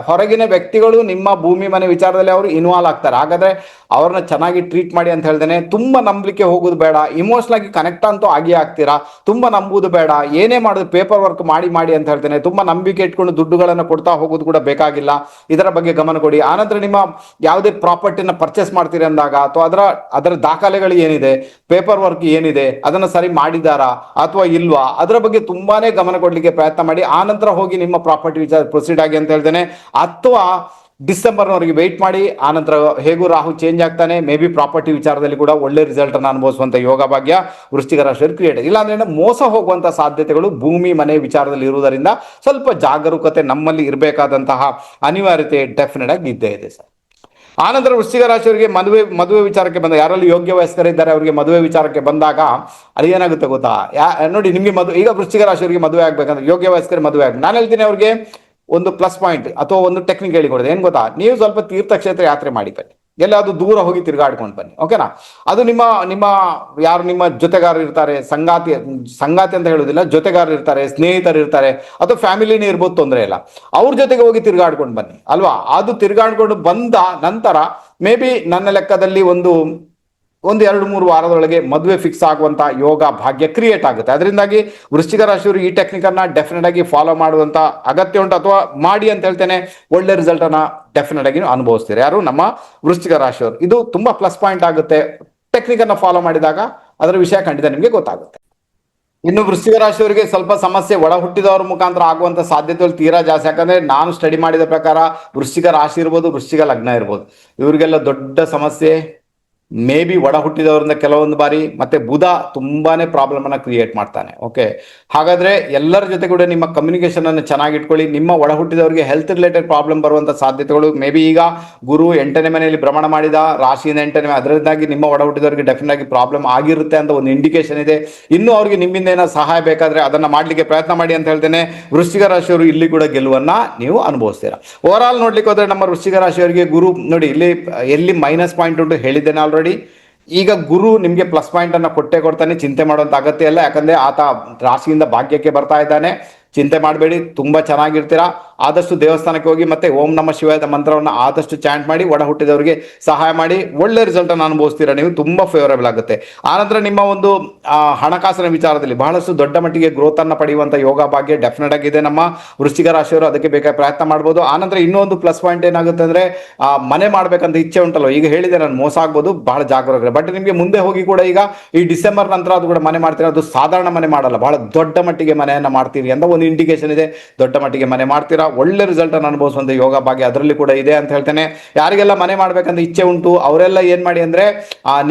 ಹೊರಗಿನ ವ್ಯಕ್ತಿಗಳು ನಿಮ್ಮ ಭೂಮಿ ಮನೆ ವಿಚಾರದಲ್ಲಿ ಅವರು ಇನ್ವಾಲ್ವ್ ಆಗ್ತಾರೆ. ಹಾಗಾದ್ರೆ ಅವ್ರನ್ನ ಚೆನ್ನಾಗಿ ಟ್ರೀಟ್ ಮಾಡಿ ಅಂತ ಹೇಳ್ದೇನೆ. ತುಂಬಾ ನಂಬಲಿಕ್ಕೆ ಹೋಗೋದು ಬೇಡ, ಇಮೋಷನಲ್ ಆಗಿ ಕನೆಕ್ಟ್ ಅಂತೂ ಆಗಿ ಆಗ್ತೀರಾ. ತುಂಬಾ ನಂಬುದು ಬೇಡ, ಏನೇ ಮಾಡೋದು ಪೇಪರ್ ವರ್ಕ್ ಮಾಡಿ ಅಂತ ಹೇಳ್ತೇನೆ. ತುಂಬಾ ನಂಬಿಕೆ ಇಟ್ಕೊಂಡು ದುಡ್ಡುಗಳನ್ನು ಕೊಡ್ತಾ ಹೋಗೋದು ಕೂಡ ಬೇಕಾಗಿಲ್ಲ. ಇದರ ಬಗ್ಗೆ ಗಮನ ಕೊಡಿ. ಆನಂತರ ನಿಮ್ಮ ಯಾವುದೇ ಪ್ರಾಪರ್ಟಿನ ಪರ್ಚೇಸ್ ಮಾಡ್ತೀರಿ ಅಂದಾಗ ಅಥವಾ ಅದರ ದಾಖಲೆಗಳು ಏನಿದೆ, ಪೇಪರ್ ವರ್ಕ್ ಏನಿದೆ, ಅದನ್ನ ಸರಿ ಮಾಡಿದಾರಾ ಅಥವಾ ಇಲ್ವಾ, ಅದರ ಬಗ್ಗೆ ತುಂಬಾನೇ ಗಮನ ಕೊಡ್ಲಿಕ್ಕೆ ಪ್ರಯತ್ನ ಮಾಡಿ. ಆನಂತರ ಹೋಗಿ ನಿಮ್ಮ ಪ್ರಾಪರ್ಟಿ ವಿಚಾರ ಪ್ರೊಸೀಡ್ ಆಗಿ ಅಂತ ಹೇಳ್ತೇನೆ. ಅಥವಾ ಡಿಸೆಂಬರ್ನವರೆಗೆ ವೆಯ್ಟ್ ಮಾಡಿ. ಆನಂತರ ಹೇಗೂ ರಾಹು ಚೇಂಜ್ ಆಗ್ತಾನೆ, ಮೇ ಬಿ ಪ್ರಾಪರ್ಟಿ ವಿಚಾರದಲ್ಲಿ ಕೂಡ ಒಳ್ಳೆ ರಿಸಲ್ಟ್ ಅನ್ನು ಅನುಭವಿಸುವಂತ ಯೋಗ ಭಾಗ್ಯ ವೃಶ್ಚಿಕ ರಾಶಿಯಲ್ಲಿ ಕ್ರಿಯೇಟ್. ಇಲ್ಲಾಂದ್ರೆ ಮೋಸ ಹೋಗುವಂತ ಸಾಧ್ಯತೆಗಳು ಭೂಮಿ ಮನೆ ವಿಚಾರದಲ್ಲಿ ಇರುವುದರಿಂದ ಸ್ವಲ್ಪ ಜಾಗರೂಕತೆ ನಮ್ಮಲ್ಲಿ ಇರಬೇಕಾದಂತಹ ಅನಿವಾರ್ಯತೆ ಡೆಫಿನೆಟ್ ಆಗಿ ಇದ್ದೇ ಇದೆ ಸರ್. ಆನಂತರ ವೃಶ್ಚಿಕ ರಾಶಿಯವರಿಗೆ ಮದುವೆ ವಿಚಾರಕ್ಕೆ ಬಂದ ಯಾರಲ್ಲಿ ಯೋಗ್ಯ ವಯಸ್ಕರಿದ್ದಾರೆ ಅವರಿಗೆ ಮದುವೆ ವಿಚಾರಕ್ಕೆ ಬಂದಾಗ ಅಲ್ಲಿ ಏನಾಗುತ್ತೆ ಗೊತ್ತಾ? ನೋಡಿ, ನಿಮಗೆ ಈಗ ವೃಶ್ಚಿಕ ರಾಶಿಯವರಿಗೆ ಮದುವೆ ಆಗ್ಬೇಕಂದ್ರೆ ಯೋಗ್ಯ ವಯಸ್ಕರ ಮದುವೆ ಆಗ ನಾನು ಹೇಳ್ತೀನಿ ಅವ್ರಿಗೆ ಒಂದು ಪ್ಲಸ್ ಪಾಯಿಂಟ್ ಅಥವಾ ಒಂದು ಟೆಕ್ನಿಕ್ ಹೇಳಿಕೊಡೋದು ಏನ್ ಗೊತ್ತಾ? ನೀವು ಸ್ವಲ್ಪ ತೀರ್ಥಕ್ಷೇತ್ರ ಯಾತ್ರೆ ಮಾಡಿ ಬನ್ನಿ, ಎಲ್ಲಾದ್ರೂ ದೂರ ಹೋಗಿ ತಿರುಗಾಡ್ಕೊಂಡು ಬನ್ನಿ, ಓಕೆನಾ? ಅದು ನಿಮ್ಮ ಯಾರು ನಿಮ್ಮ ಜೊತೆಗಾರರು ಇರ್ತಾರೆ, ಸಂಗಾತಿ ಅಂತ ಹೇಳುದಿಲ್ಲ, ಜೊತೆಗಾರರು ಇರ್ತಾರೆ, ಸ್ನೇಹಿತರು ಇರ್ತಾರೆ, ಅಥವಾ ಫ್ಯಾಮಿಲಿನೇ ಇರ್ಬೋದು, ತೊಂದರೆ ಇಲ್ಲ. ಅವ್ರ ಜೊತೆಗೆ ಹೋಗಿ ತಿರುಗಾಡ್ಕೊಂಡು ಬನ್ನಿ ಅಲ್ವಾ. ಅದು ತಿರುಗಾಡ್ಕೊಂಡು ಬಂದ ನಂತರ ಮೇ ಬಿ ನನ್ನ ಲೆಕ್ಕದಲ್ಲಿ ಒಂದು 2-3 ವಾರದೊಳಗೆ ಮದುವೆ ಫಿಕ್ಸ್ ಆಗುವಂತ ಯೋಗ ಭಾಗ್ಯ ಕ್ರಿಯೇಟ್ ಆಗುತ್ತೆ. ಅದರಿಂದಾಗಿ ವೃಶ್ಚಿಕ ರಾಶಿಯವರು ಈ ಟೆಕ್ನಿಕ್ ಅನ್ನ ಡೆಫಿನೆಟ್ ಆಗಿ ಫಾಲೋ ಮಾಡುವಂತ ಅಗತ್ಯ ಉಂಟು, ಅಥವಾ ಮಾಡಿ ಅಂತ ಹೇಳ್ತೇನೆ. ಒಳ್ಳೆ ರಿಸಲ್ಟ್ ಅನ್ನ ಡೆಫಿನೆಟ್ ಆಗಿ ಅನುಭವಿಸ್ತೀರಿ ಯಾರು ನಮ್ಮ ವೃಶ್ಚಿಕ ರಾಶಿಯವರು. ಇದು ತುಂಬಾ ಪ್ಲಸ್ ಪಾಯಿಂಟ್ ಆಗುತ್ತೆ. ಟೆಕ್ನಿಕ್ ಅನ್ನ ಫಾಲೋ ಮಾಡಿದಾಗ ಅದರ ವಿಷಯ ಖಂಡಿತ ನಿಮಗೆ ಗೊತ್ತಾಗುತ್ತೆ. ಇನ್ನು ವೃಶ್ಚಿಕ ರಾಶಿಯವರಿಗೆ ಸ್ವಲ್ಪ ಸಮಸ್ಯೆ ಒಳ ಹುಟ್ಟಿದವರ ಮುಖಾಂತರ ಆಗುವಂತ ಸಾಧ್ಯತೆಗಳು ತೀರಾ ಜಾಸ್ತಿ. ಯಾಕಂದ್ರೆ ನಾನು ಸ್ಟಡಿ ಮಾಡಿದ ಪ್ರಕಾರ ವೃಶ್ಚಿಕ ರಾಶಿ ಇರ್ಬೋದು, ವೃಶ್ಚಿಕ ಲಗ್ನ ಇರ್ಬೋದು, ಇವರಿಗೆಲ್ಲ ದೊಡ್ಡ ಸಮಸ್ಯೆ ಮೇ ಬಿ ಒಡ ಹುಟ್ಟಿದವರಿಂದ ಕೆಲವೊಂದು ಬಾರಿ, ಮತ್ತೆ ಬುಧ ತುಂಬಾನೇ ಪ್ರಾಬ್ಲಮ್ ಅನ್ನ ಕ್ರಿಯೇಟ್ ಮಾಡ್ತಾನೆ. ಓಕೆ, ಹಾಗಾದ್ರೆ ಎಲ್ಲರ ಜೊತೆ ಕೂಡ ನಿಮ್ಮ ಕಮ್ಯುನಿಕೇಶನ್ ಅನ್ನು ಚೆನ್ನಾಗಿ ಇಟ್ಕೊಳ್ಳಿ. ನಿಮ್ಮ ಒಡ ಹುಟ್ಟಿದವರಿಗೆ ಹೆಲ್ತ್ ರಿಲೇಟೆಡ್ ಪ್ರಾಬ್ಲಮ್ ಬರುವಂತ ಸಾಧ್ಯತೆಗಳು ಮೇ ಬಿ, ಈಗ ಗುರು 8ನೇ ಮನೆಯಲ್ಲಿ ಭ್ರಮಣ ಮಾಡಿದ, ರಾಶಿಯಿಂದ 8ನೇ ಅದರಿಂದಾಗಿ ನಿಮ್ಮ ಒಡ ಹುಟ್ಟಿದವರಿಗೆ ಡೆಫಿನೆಟ್ ಆಗಿ ಪ್ರಾಬ್ಲಮ್ ಆಗಿರುತ್ತೆ ಅಂತ ಒಂದು ಇಂಡಿಕೇಶನ್ ಇದೆ. ಇನ್ನು ಅವ್ರಿಗೆ ನಿಮ್ಮಿಂದ ಏನೋ ಸಹಾಯ ಬೇಕಾದ್ರೆ ಅದನ್ನ ಮಾಡ್ಲಿಕ್ಕೆ ಪ್ರಯತ್ನ ಮಾಡಿ ಅಂತ ಹೇಳ್ತೇನೆ. ವೃಶ್ಚಿಕ ರಾಶಿಯವರು ಇಲ್ಲಿ ಕೂಡ ಗೆಲುವನ್ನ ನೀವು ಅನುಭವಿಸ್ತೀರಾ. ಓವರ್ ಆಲ್ ನೋಡ್ಲಿಕ್ಕೆ ಹೋದ್ರೆ ನಮ್ಮ ವೃಶ್ಚಿಕ ರಾಶಿಯವರಿಗೆ ಗುರು ನೋಡಿ ಇಲ್ಲಿ ಎಲ್ಲಿ ಮೈನಸ್ ಪಾಯಿಂಟ್ ಉಂಟು ಹೇಳಿದ್ದೇನೆ ಆಲ್ರೆಡಿ. ಈಗ ಗುರು ನಿಮಗೆ ಪ್ಲಸ್ ಪಾಯಿಂಟ್ ಅನ್ನ ಕೊಡ್ತಾನೆ, ಚಿಂತೆ ಮಾಡುವಂತ ಅಗತ್ಯ ಇಲ್ಲ. ಯಾಕಂದ್ರೆ ಆತ ರಾಶಿಯಿಂದ ಭಾಗ್ಯಕ್ಕೆ ಬರ್ತಾ ಇದ್ದಾನೆ. ಚಿಂತೆ ಮಾಡಬೇಡಿ, ತುಂಬಾ ಚೆನ್ನಾಗಿರ್ತೀರಾ. ಆದಷ್ಟು ದೇವಸ್ಥಾನಕ್ಕೆ ಹೋಗಿ ಮತ್ತೆ ಓಂ ನಮ ಶಿವಾಯದ ಮಂತ್ರವನ್ನು ಆದಷ್ಟು ಚಾಂಟ್ ಮಾಡಿ ಒಡ ಹುಟ್ಟಿದವರಿಗೆ ಸಹಾಯ ಮಾಡಿ, ಒಳ್ಳೆ ರಿಸಲ್ಟ್ ಅನ್ನು ಅನುಭವಿಸ್ತೀರಾ ನೀವು. ತುಂಬಾ ಫೇವರಬಲ್ ಆಗುತ್ತೆ. ಆನಂತರ ನಿಮ್ಮ ಒಂದು ಹಣಕಾಸಿನ ವಿಚಾರದಲ್ಲಿ ಬಹಳಷ್ಟು ದೊಡ್ಡ ಮಟ್ಟಿಗೆ ಗ್ರೋತ್ ಅನ್ನ ಪಡೆಯುವಂತ ಯೋಗ ಭಾಗ್ಯ ಡೆಫಿನೆಟ್ ಆಗಿದೆ ನಮ್ಮ ವೃಶ್ಚಿಕ ರಾಶಿಯವರು. ಅದಕ್ಕೆ ಬೇಕಾದ ಪ್ರಯತ್ನ ಮಾಡಬಹುದು. ಆನಂತರ ಇನ್ನೊಂದು ಪ್ಲಸ್ ಪಾಯಿಂಟ್ ಏನಾಗುತ್ತೆ ಅಂದ್ರೆ ಮನೆ ಮಾಡ್ಬೇಕಂತ ಇಚ್ಛೆ ಉಂಟಲ್ಲ, ಈಗ ಹೇಳಿದೆ ನಾನು, ಮೋಸ ಆಗ್ಬೋದು, ಬಹಳ ಜಾಗರೂಕತೆ. ಬಟ್ ನಿಮಗೆ ಮುಂದೆ ಹೋಗಿ ಕೂಡ ಈಗ ಈ ಡಿಸೆಂಬರ್ ನಂತರ ಅದು ಕೂಡ ಮನೆ ಮಾಡ್ತೀರಾ. ಅದು ಸಾಧಾರಣ ಮನೆ ಮಾಡಲ್ಲ, ಬಹಳ ದೊಡ್ಡ ಮಟ್ಟಿಗೆ ಮನೆಯನ್ನ ಮಾಡ್ತೀರಿ ಅಂತ ಒಂದು ಇಂಡಿಕೇಶನ್ ಇದೆ. ದೊಡ್ಡ ಮಟ್ಟಿಗೆ ಮನೆ ಮಾಡ್ತೀರಾ, ಒಳ್ಳೆ ರಿಸಲ್ಟ್ ಅನ್ನು ಅನುಭವಿಸುವಂತ ಯೋಗ ಭಾಗ್ಯ ಅದರಲ್ಲಿ ಕೂಡ ಇದೆ ಅಂತ ಹೇಳ್ತೇನೆ. ಯಾರಿಗೆಲ್ಲ ಮನೆ ಮಾಡ್ಬೇಕಂತ ಇಚ್ಛೆ ಉಂಟು ಅವರೆಲ್ಲ ಏನ್ ಮಾಡಿ ಅಂದ್ರೆ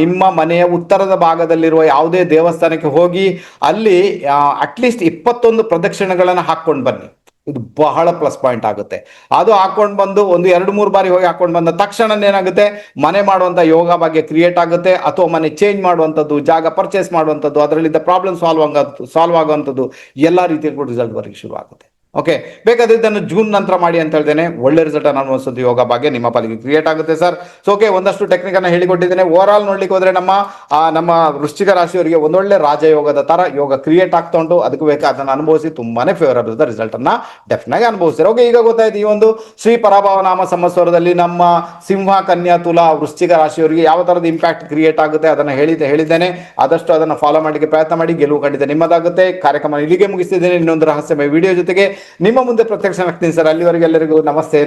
ನಿಮ್ಮ ಮನೆಯ ಉತ್ತರದ ಭಾಗದಲ್ಲಿರುವ ಯಾವುದೇ ದೇವಸ್ಥಾನಕ್ಕೆ ಹೋಗಿ ಅಲ್ಲಿ ಅಟ್ಲೀಸ್ಟ್ 21 ಪ್ರದಕ್ಷಿಣೆಗಳನ್ನು ಹಾಕೊಂಡು ಬನ್ನಿ. ಇದು ಬಹಳ ಪ್ಲಸ್ ಪಾಯಿಂಟ್ ಆಗುತ್ತೆ. ಅದು ಹಾಕೊಂಡು ಬಂದು ಒಂದು 2-3 ಬಾರಿ ಹೋಗಿ ಹಾಕೊಂಡು ಬಂದ ತಕ್ಷಣ ಏನಾಗುತ್ತೆ, ಮನೆ ಮಾಡುವಂತ ಯೋಗ ಭಾಗ್ಯ ಕ್ರಿಯೇಟ್ ಆಗುತ್ತೆ. ಅಥವಾ ಮನೆ ಚೇಂಜ್ ಮಾಡುವಂಥದ್ದು, ಜಾಗ ಪರ್ಚೇಸ್ ಮಾಡುವಂಥದ್ದು, ಅದರಲ್ಲಿದ್ದ ಪ್ರಾಬ್ಲಮ್ ಸಾಲ್ವ್ ಆಗುವಂಥದ್ದು ಎಲ್ಲ ರೀತಿಯಲ್ಲಿ ಕೂಡ ರಿಸಲ್ಟ್ ಬರಲಿಕ್ಕೆ ಶುರು ಆಗುತ್ತೆ. ಓಕೆ, ಬೇಕಾದ್ರೆ ಇದನ್ನು ಜೂನ್ ನಂತರ ಮಾಡಿ ಅಂತ ಹೇಳ್ತೇನೆ. ಒಳ್ಳೆ ರಿಸಲ್ಟ್ ಅನ್ನು ಅನುಭವಿಸೋದು ಯೋಗ ಭಾಗ್ಯ ನಿಮ್ಮ ಪಾಲಿಗೆ ಕ್ರಿಯೇಟ್ ಆಗುತ್ತೆ ಸರ್. ಸೊ ಓಕೆ, ಒಂದಷ್ಟು ಟೆಕ್ನಿಕ್ ಅನ್ನ ಹೇಳಿಕೊಟ್ಟಿದ್ದೇನೆ. ಓವರ್ ಆಲ್ ನೋಡ್ಲಿಕ್ಕೆ ಹೋದ್ರೆ ನಮ್ಮ ವೃಶ್ಚಿಕ ರಾಶಿಯವರಿಗೆ ಒಂದೊಳ್ಳೆ ರಾಜಯೋಗದ ತರ ಯೋಗ ಕ್ರಿಯೇಟ್ ಆಗ್ತಾ ಉಂಟು. ಅದಕ್ಕೂ ಬೇಕಾದ ಅದನ್ನು ಅನುಭವಿಸಿ ತುಂಬಾನೇ ಫೇವರಬಲ್ ರಿಸಲ್ಟ್ ಅನ್ನ ಡೆಫಿನೆಟ್ ಆಗಿ ಅನುಭವಿಸ್ತಾರೆ. ಓಕೆ, ಈಗ ಗೊತ್ತಾಯ್ತು ಈ ಒಂದು ಶ್ರೀ ಪರಾಭವ ನಾಮ ಸಂವತ್ಸರದಲ್ಲಿ ನಮ್ಮ ಸಿಂಹ, ಕನ್ಯಾ, ತುಲಾ, ವೃಶ್ಚಿಕ ರಾಶಿಯವರಿಗೆ ಯಾವ ತರದ ಇಂಪ್ಯಾಕ್ಟ್ ಕ್ರಿಯೇಟ್ ಆಗುತ್ತೆ ಅದನ್ನ ಹೇಳಿದ್ದೇನೆ. ಆದಷ್ಟು ಅದನ್ನ ಫಾಲೋ ಮಾಡಲಿಕ್ಕೆ ಪ್ರಯತ್ನ ಮಾಡಿ, ಗೆಲುವು ಖಂಡಿತ ನಿಮ್ಮದಾಗುತ್ತೆ. ಕಾರ್ಯಕ್ರಮ ಇಲ್ಲಿಗೆ ಮುಗಿಸ್ತಿದ್ದೇನೆ. ಇನ್ನೊಂದು ರಹಸ್ಯಮಯ ವಿಡಿಯೋ ಜೊತೆಗೆ ನಿಮ್ಮ ಮುಂದೆ ಪ್ರತ್ಯಕ್ಷ ಆಗ್ತೀನಿ ಸರ್. ಅಲ್ಲಿವರೆಗೆ ಎಲ್ಲರಿಗೂ ನಮಸ್ತೆ.